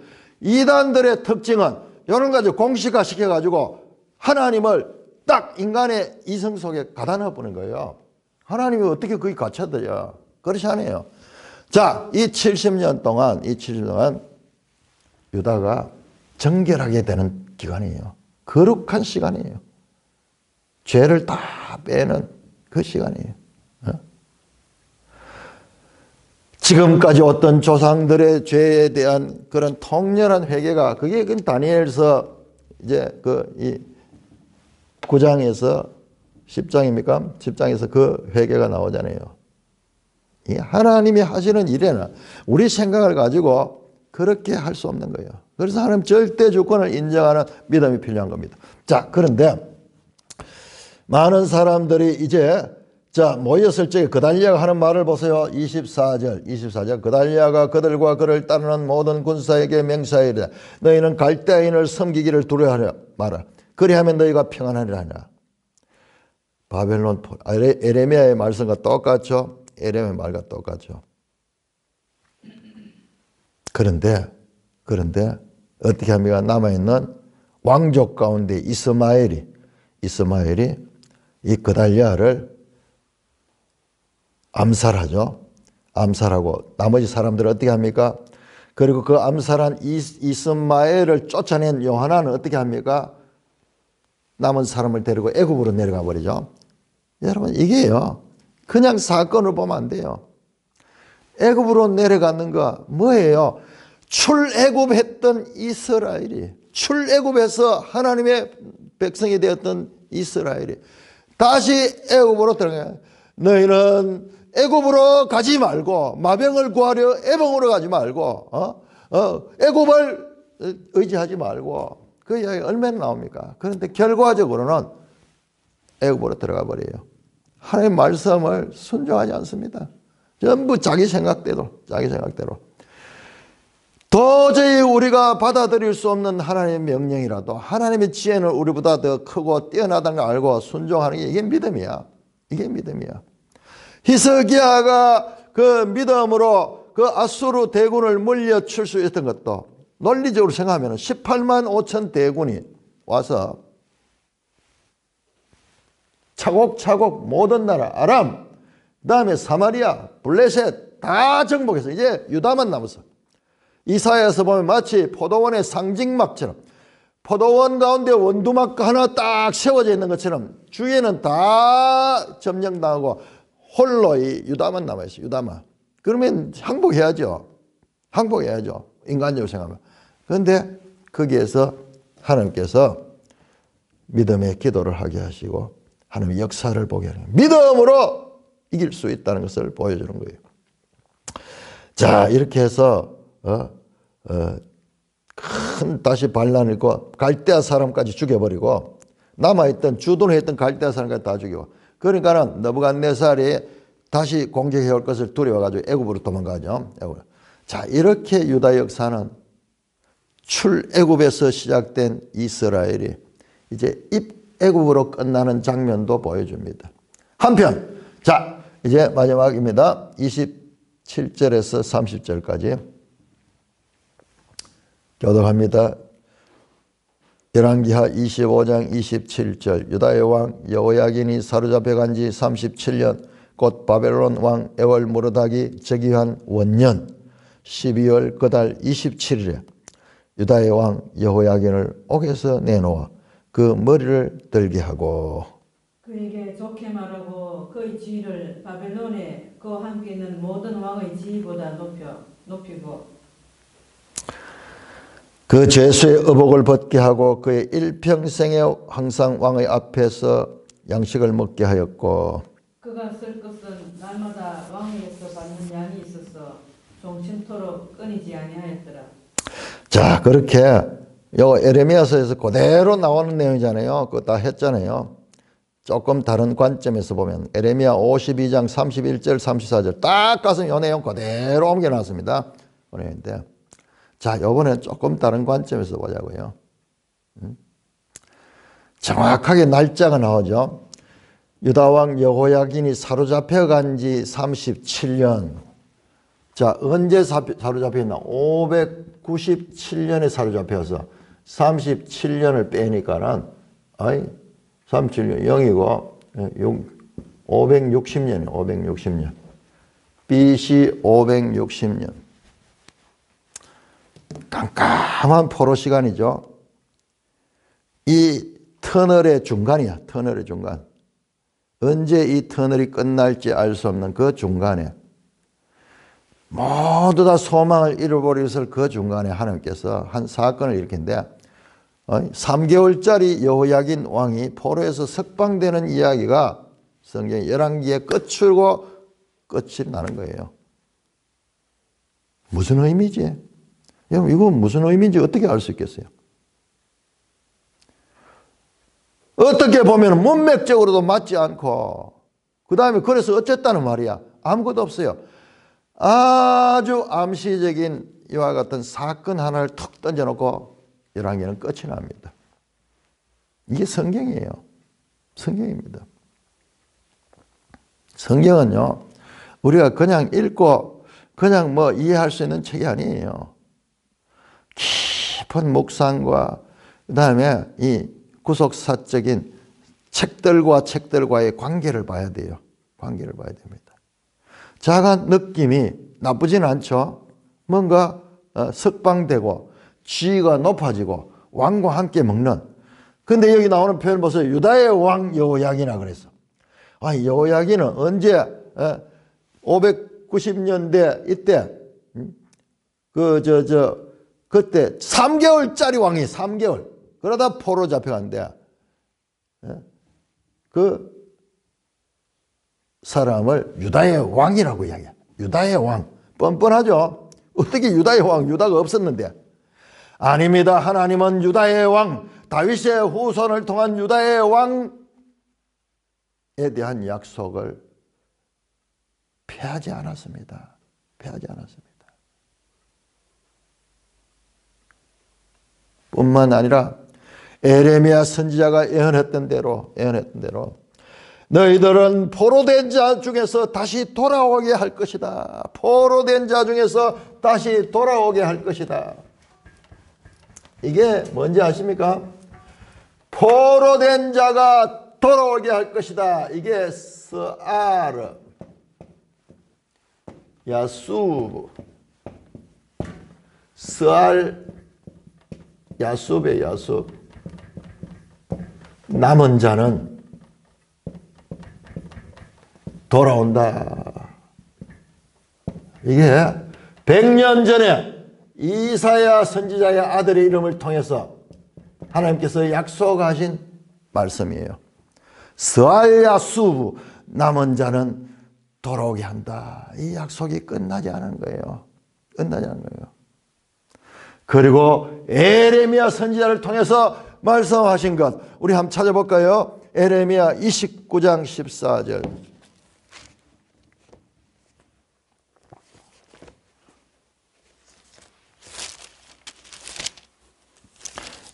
이단들의 특징은 이런 거 가지고 공식화시켜가지고 하나님을 딱 인간의 이성 속에 가다 넣어보는 거예요. 하나님이 어떻게 거기 갇혀들어요? 그렇지 않아요. 자, 이 70년 동안 유다가 정결하게 되는 기간이에요. 거룩한 시간이에요. 죄를 다 빼는 그 시간이에요. 지금까지 어떤 조상들의 죄에 대한 그런 통렬한 회개가 그게 다니엘서 이제 이 9장에서 10장입니까? 10장에서 그 회개가 나오잖아요. 이 하나님이 하시는 일에는 우리 생각을 가지고 그렇게 할 수 없는 거예요. 그래서 하나님 절대 주권을 인정하는 믿음이 필요한 겁니다. 자, 그런데 많은 사람들이 이제 모였을 적에 그달리아가 하는 말을 보세요. 24절. 그달리아가 그들과 그를 따르는 모든 군사에게 맹세하이르되 너희는 갈대아인을 섬기기를 두려워하라 마라. 그리하면 너희가 평안하리라 하니라. 바벨론 에레미야의 말씀과 똑같죠. 에레미야의 말과 똑같죠. 그런데 어떻게 합니까? 남아있는 왕족 가운데 이스마엘이 이 그달리아를 암살하죠. 암살하고 나머지 사람들은 어떻게 합니까? 그리고 그 암살한 이스마엘을 쫓아낸 요하나는 어떻게 합니까? 남은 사람을 데리고 애굽으로 내려가 버리죠. 여러분 이게요, 그냥 사건을 보면 안 돼요. 애굽으로 내려가는 거 뭐예요? 출애굽했던 이스라엘이, 출애굽해서 하나님의 백성이 되었던 이스라엘이 다시 애굽으로 들어가요. 너희는 애굽으로 가지 말고 마병을 구하려 애봉으로 가지 말고 애굽을 의지하지 말고, 그 이야기 얼마나 나옵니까? 그런데 결과적으로는 애굽으로 들어가 버려요. 하나님의 말씀을 순종하지 않습니다. 전부 자기 생각대로. 도저히 우리가 받아들일 수 없는 하나님의 명령이라도 하나님의 지혜는 우리보다 더 크고 뛰어나다는 걸 알고 순종하는 게 이게 믿음이야. 히스기야가 그 믿음으로 그 아수르 대군을 물려칠 수 있었던 것도 논리적으로 생각하면 18만 5천 대군이 와서 차곡차곡 모든 나라 아람, 그 다음에 사마리아, 블레셋 다 정복해서 이제 유다만 남았어. 이사야에서 보면 마치 포도원의 상징막처럼 포도원 가운데 원두막 하나 딱 세워져 있는 것처럼 주위에는 다 점령당하고 홀로 이 유다만 남아있어요. 유다만. 그러면 항복해야죠. 인간적으로 생각하면. 그런데 거기에서 하나님께서 믿음의 기도를 하게 하시고 하나님의 역사를 보게 하는 거예요. 믿음으로 이길 수 있다는 것을 보여주는 거예요. 자, 이렇게 해서 큰 다시 반란을 일고 갈대아 사람까지 죽여버리고 남아있던 주둔했던 갈대아 사람까지 다 죽이고, 그러니까는 느부갓네살이 다시 공격해 올 것을 두려워가지고 애굽으로 도망가죠. 자, 이렇게 유다 역사는 출애굽에서 시작된 이스라엘이 이제 입애굽으로 끝나는 장면도 보여줍니다. 한편, 자, 이제 마지막입니다. 27절에서 30절까지 교독합니다. 열왕기하 25장 27절 유다의 왕 여호야긴이 사로잡혀 간 지 37년 곧 바벨론 왕 에월무르닥이 즉위한 원년 12월 그달 27일에 유다의 왕 여호야긴을 옥에서 내놓아 그 머리를 들게 하고 그에게 좋게 말하고 그의 지위를 바벨론에 그와 함께 있는 모든 왕의 지위보다 높이고 그 죄수의 의복을 벗게 하고 그의 일평생에 항상 왕의 앞에서 양식을 먹게 하였고 그가 쓸 것은 날마다 왕에게서 받는 양이 있어서 종신토록 끊이지 아니하였더라. 자, 그렇게 요 에레미야서에서 그대로 나오는 내용이잖아요. 그거 다 했잖아요. 조금 다른 관점에서 보면 에레미야 52장 31절 34절 딱 가서 요 내용 그대로 옮겨놨습니다. 그런데 자, 이번엔 조금 다른 관점에서 보자고요. 정확하게 날짜가 나오죠. 유다왕 여호야긴이 사로잡혀 간 지 37년. 자, 언제 사로잡혔나? 597년에 사로잡혀서 37년을 빼니까는, 37년 0이고, 560년이에요, 560년. BC 560년. 깜깜한 포로 시간이죠. 이 터널의 중간이야. 터널의 중간. 언제 이 터널이 끝날지 알 수 없는 그 중간에 모두 다 소망을 잃어버릴 그 중간에 하나님께서 한 사건을 일으킨데 3개월짜리 여호야긴 왕이 포로에서 석방되는 이야기가 성경 열왕기의 끝이고 끝이 나는 거예요. 무슨 의미지? 여러분, 이건 무슨 의미인지 어떻게 알 수 있겠어요? 어떻게 보면 문맥적으로도 맞지 않고 그 다음에 그래서 어쨌다는 말이야. 아무것도 없어요. 아주 암시적인 이와 같은 사건 하나를 툭 던져놓고 열왕기는 끝이 납니다. 이게 성경이에요. 성경입니다. 성경은요, 우리가 그냥 읽고 그냥 뭐 이해할 수 있는 책이 아니에요. 깊은 묵상과 그 다음에 이 구속사적인 책들과의 관계를 봐야 돼요. 관계를 봐야 됩니다. 자가 느낌이 나쁘진 않죠. 뭔가 석방되고 지위가 높아지고 왕과 함께 먹는. 근데 여기 나오는 표현 보세요. 유다의 왕 여호야긴이라 그랬어. 여호야긴은 언제 590년대 이때 그때 3개월짜리 왕이 3개월. 그러다 포로 잡혀간대. 그 사람을 유다의 왕이라고 이야기해. 유다의 왕. 뻔뻔하죠. 어떻게 유다의 왕, 유다가 없었는데. 아닙니다. 하나님은 유다의 왕, 다윗의 후손을 통한 유다의 왕 대한 약속을 폐하지 않았습니다. 폐하지 않았습니다. 뿐만 아니라 에레미야 선지자가 예언했던 대로 너희들은 포로된 자 중에서 다시 돌아오게 할 것이다. 포로된 자 중에서 다시 돌아오게 할 것이다. 이게 뭔지 아십니까? 포로된 자가 돌아오게 할 것이다. 이게 스아르, 야수브, 스알, 야수베, 야수. 남은 자는 돌아온다. 이게 100년 전에 이사야 선지자의 아들의 이름을 통해서 하나님께서 약속하신 말씀이에요. 스알야수브, 남은 자는 돌아오게 한다. 이 약속이 끝나지 않은 거예요. 끝나지 않은 거예요. 그리고 에레미야 선지자를 통해서 말씀하신 것, 우리 한번 찾아볼까요? 에레미야 29장 14절.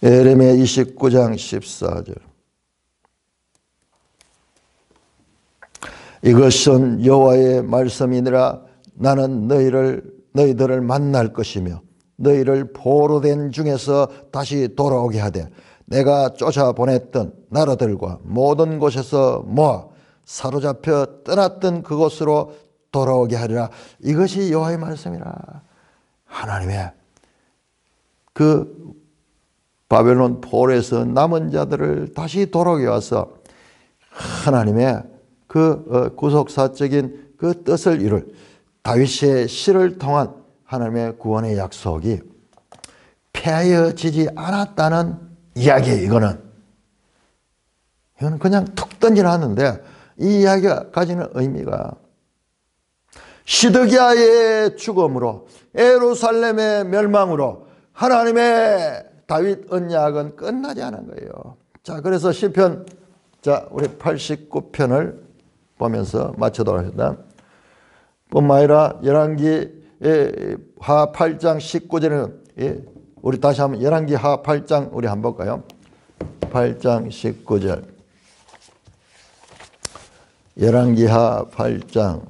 에레미야 29장 14절. 이것은 여호와의 말씀이니라. 나는 너희들을 만날 것이며 너희를 포로된 중에서 다시 돌아오게 하되 내가 쫓아보냈던 나라들과 모든 곳에서 모아 사로잡혀 떠났던 그곳으로 돌아오게 하리라. 이것이 여호와의 말씀이라. 하나님의 그 바벨론 포로에서 남은 자들을 다시 돌아오게 와서 하나님의 그 구속사적인 그 뜻을 이룰 다윗의 시를 통한 하나님의 구원의 약속이 폐하여지지 않았다는 이야기예요. 이거는 그냥 툭 던져놨는데 이 이야기가 가지는 의미가 시드기야의 죽음으로 예루살렘의 멸망으로 하나님의 다윗 언약은 끝나지 않은 거예요. 자, 그래서 시편, 자, 우리 89편을 보면서 맞추도록 하겠습니다. 뿐만 아니라 열왕기 하 8장 19절에는 우리 다시 한번 열왕기 하 8장 우리 한번 볼까요? 8장 19절. 열왕기 하 8장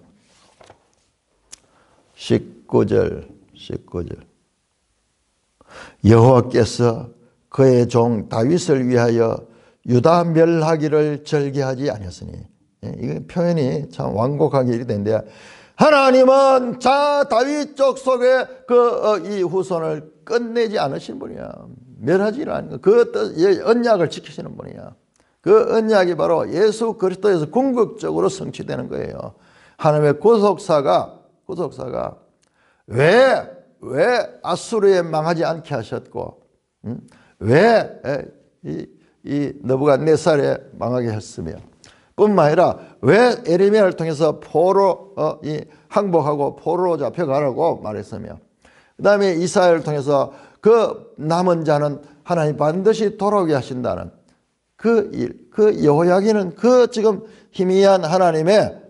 19절. 여호와께서 그의 종 다윗을 위하여 유다 멸하기를 절개하지 아니었으니, 이 표현이 참 완곡하게 이렇게 되는데, 하나님은 자 다윗 족속의 이 후손을 끝내지 않으신 분이야. 멸하지 않는 그 언약을 지키시는 분이야. 그 언약이 바로 예수 그리스도에서 궁극적으로 성취되는 거예요. 하나님의 구속사가 왜 아수르에 망하지 않게 하셨고, 왜 이 느부갓네살에 망하게 했으며, 뿐만 아니라 왜 에레미야를 통해서 포로 항복하고 포로로 잡혀가라고 말했으며, 그 다음에 이사야를 통해서 그 남은 자는 하나님 반드시 돌아오게 하신다는 그 일, 그 여호야기는 그 지금 희미한 하나님의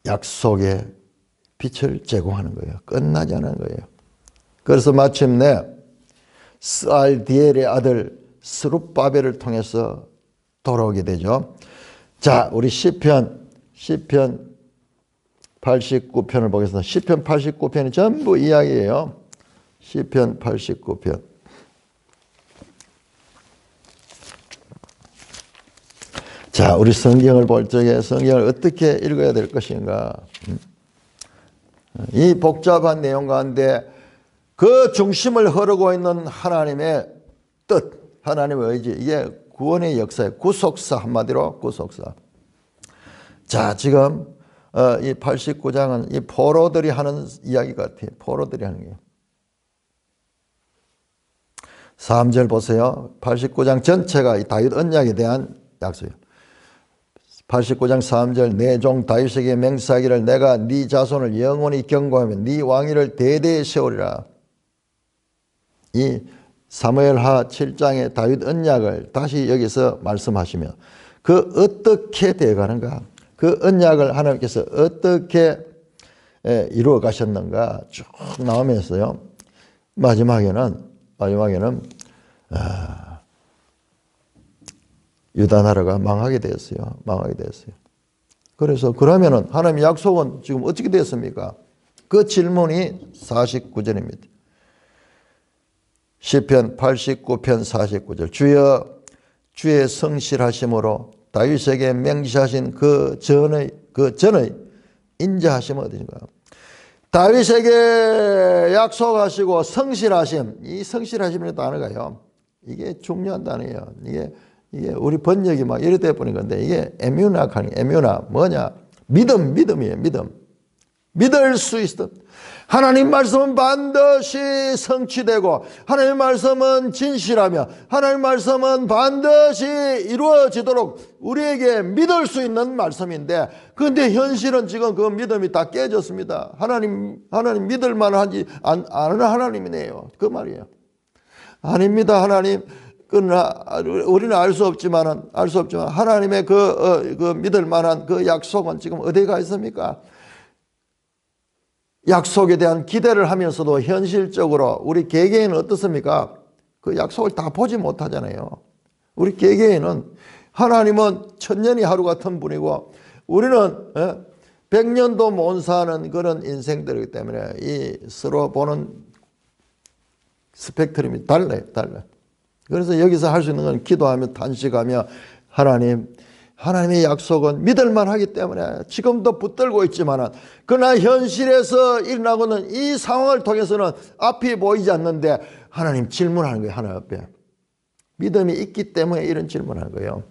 약속의 빛을 제공하는 거예요. 끝나지 않은 거예요. 그래서 마침내 스알디엘의 아들 스룹바벨을 통해서 돌아오게 되죠. 자, 우리 시편 89편을 보겠습니다. 시편 89편이 전부 이야기예요. 시편 89편. 자, 우리 성경을 볼 적에 성경을 어떻게 읽어야 될 것인가. 이 복잡한 내용 가운데 그 중심을 흐르고 있는 하나님의 뜻, 하나님의 의지, 이게 구원의 역사의 구속사, 한마디로 구속사. 자, 지금 이 89장은 이 포로들이 하는 이야기 같아요. 포로들이 하는 게. 3절 보세요. 89장 전체가 이 다윗 언약에 대한 약속이에요. 89장 3절 내 종 다윗에게 맹세하기를 내가 네 자손을 영원히 경고하며 네 왕위를 대대히 세우리라. 이 사무엘하 7장의 다윗 언약을 다시 여기서 말씀하시며 그 어떻게 되어가는가, 그 언약을 하나님께서 어떻게 이루어 가셨는가 쭉 나오면서요. 마지막에는 유다 나라가 망하게 되었어요. 망하게 되었어요. 그래서 그러면은 하나님의 약속은 지금 어떻게 됐습니까? 그 질문이 49절입니다. 시편 89편 49절. 주여 주의 성실하심으로 다윗에게 맹시하신 그 전의 인자하심 어디인가? 다윗에게 약속하시고 성실하심, 이 성실하심이라는 단어가요. 이게 중요한 단어예요. 이게 우리 번역이 막 이래 돼 버린 건데 이게 에뮤나 뭐냐? 믿음이에요. 믿을 수 있어. 하나님 말씀은 반드시 성취되고 하나님 말씀은 진실하며 하나님 말씀은 반드시 이루어지도록 우리에게 믿을 수 있는 말씀인데 그런데 현실은 지금 그 믿음이 다 깨졌습니다. 하나님 믿을 만한지 아는 하나님이네요. 그 말이에요. 아닙니다. 하나님. 그러나 우리는 알 수 없지만 하나님의 그 믿을 만한 그 약속은 지금 어디에 가 있습니까? 약속에 대한 기대를 하면서도 현실적으로 우리 개개인은 어떻습니까? 그 약속을 다 보지 못하잖아요. 우리 개개인은 하나님은 천년이 하루 같은 분이고 우리는 100년도 못 사는 그런 인생들이기 때문에 이 서로 보는 스펙트럼이 달라요. 그래서 여기서 할 수 있는 건 기도하며 탄식하며 하나님의 약속은 믿을만 하기 때문에 지금도 붙들고 있지만 그러나 현실에서 일어나고 있는 이 상황을 통해서는 앞이 보이지 않는데 하나님 질문하는 거예요. 하나님 앞에. 믿음이 있기 때문에 이런 질문하는 거예요.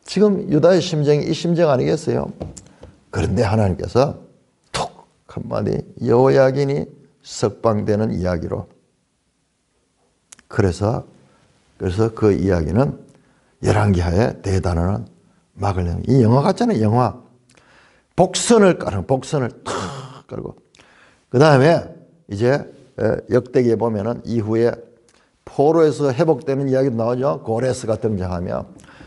지금 유다의 심정이 이 심정 아니겠어요? 그런데 하나님께서 툭 한마디 여호야긴이 석방되는 이야기로 그래서 그 이야기는 열왕기하에 대단한 막을 내는 이 영화 같잖아요. 영화 복선을 탁 깔고 그 다음에 이제 역대기에 보면은 이후에 포로에서 회복되는 이야기도 나오죠. 고레스가 등장하며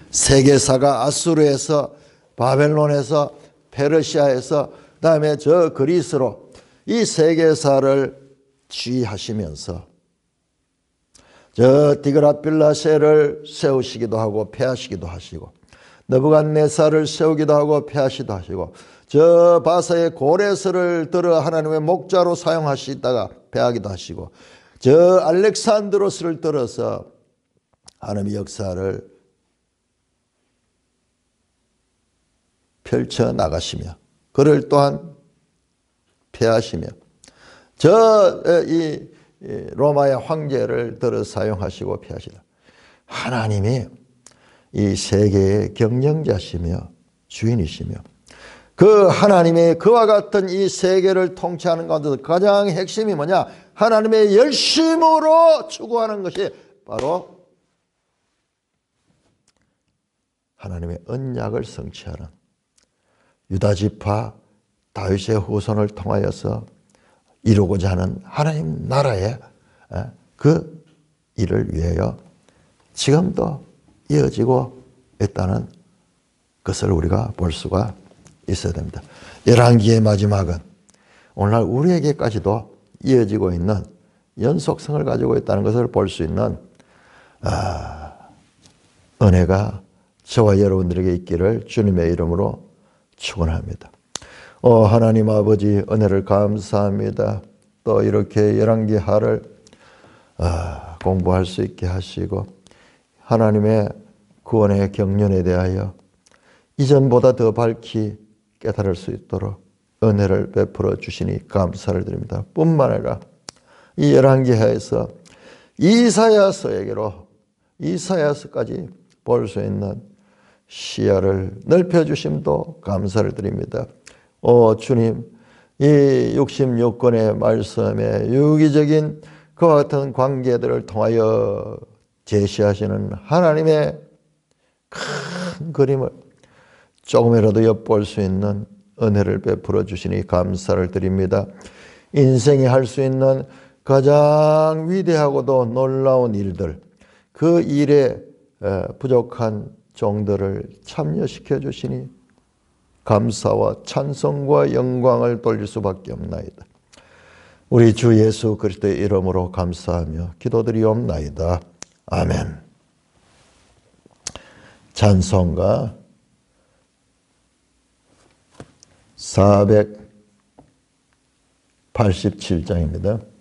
세계사가 아수르에서 바벨론에서 페르시아에서 그 다음에 저 그리스로 이 세계사를 지휘하시면서 저 디그라필라셀을 세우시기도 하고 폐하시기도 하시고 느부갓네살을 세우기도 하고 폐하시기도 하시고 저 바사의 고레스를 들어 하나님의 목자로 사용하시다가 폐하기도 하시고 저 알렉산드로스를 들어서 하나님의 역사를 펼쳐나가시며 그를 또한 폐하시며 이 로마의 황제를 들어 사용하시고 폐하시다. 하나님이 이 세계의 경영자시며 주인이시며 그 하나님의 그와 같은 이 세계를 통치하는 가운데서 가장 핵심이 뭐냐? 하나님의 열심으로 추구하는 것이 바로 하나님의 언약을 성취하는 유다지파 다윗의 후손을 통하여서 이루고자 하는 하나님 나라의 그 일을 위하여 지금도 이어지고 있다는 것을 우리가 볼 수가 있어야 됩니다. 열왕기의 마지막은 오늘날 우리에게까지도 이어지고 있는 연속성을 가지고 있다는 것을 볼 수 있는 은혜가 저와 여러분들에게 있기를 주님의 이름으로 축원합니다. 하나님 아버지 은혜를 감사합니다. 또 이렇게 열왕기하를 공부할 수 있게 하시고 하나님의 구원의 경륜에 대하여 이전보다 더 밝히 깨달을 수 있도록 은혜를 베풀어 주시니 감사를 드립니다. 뿐만 아니라 이 열왕기하에서 이사야서까지 볼 수 있는 시야를 넓혀주심도 감사를 드립니다. 주님, 이 66권의 말씀에 유기적인 그와 같은 관계들을 통하여 제시하시는 하나님의 큰 그림을 조금이라도 엿볼 수 있는 은혜를 베풀어 주시니 감사를 드립니다. 인생이 할 수 있는 가장 위대하고도 놀라운 일들, 그 일에 부족한 종들을 참여시켜 주시니 감사와 찬송과 영광을 돌릴 수밖에 없나이다. 우리 주 예수 그리스도의 이름으로 감사하며 기도드리옵나이다. 아멘. 찬송가 487장입니다.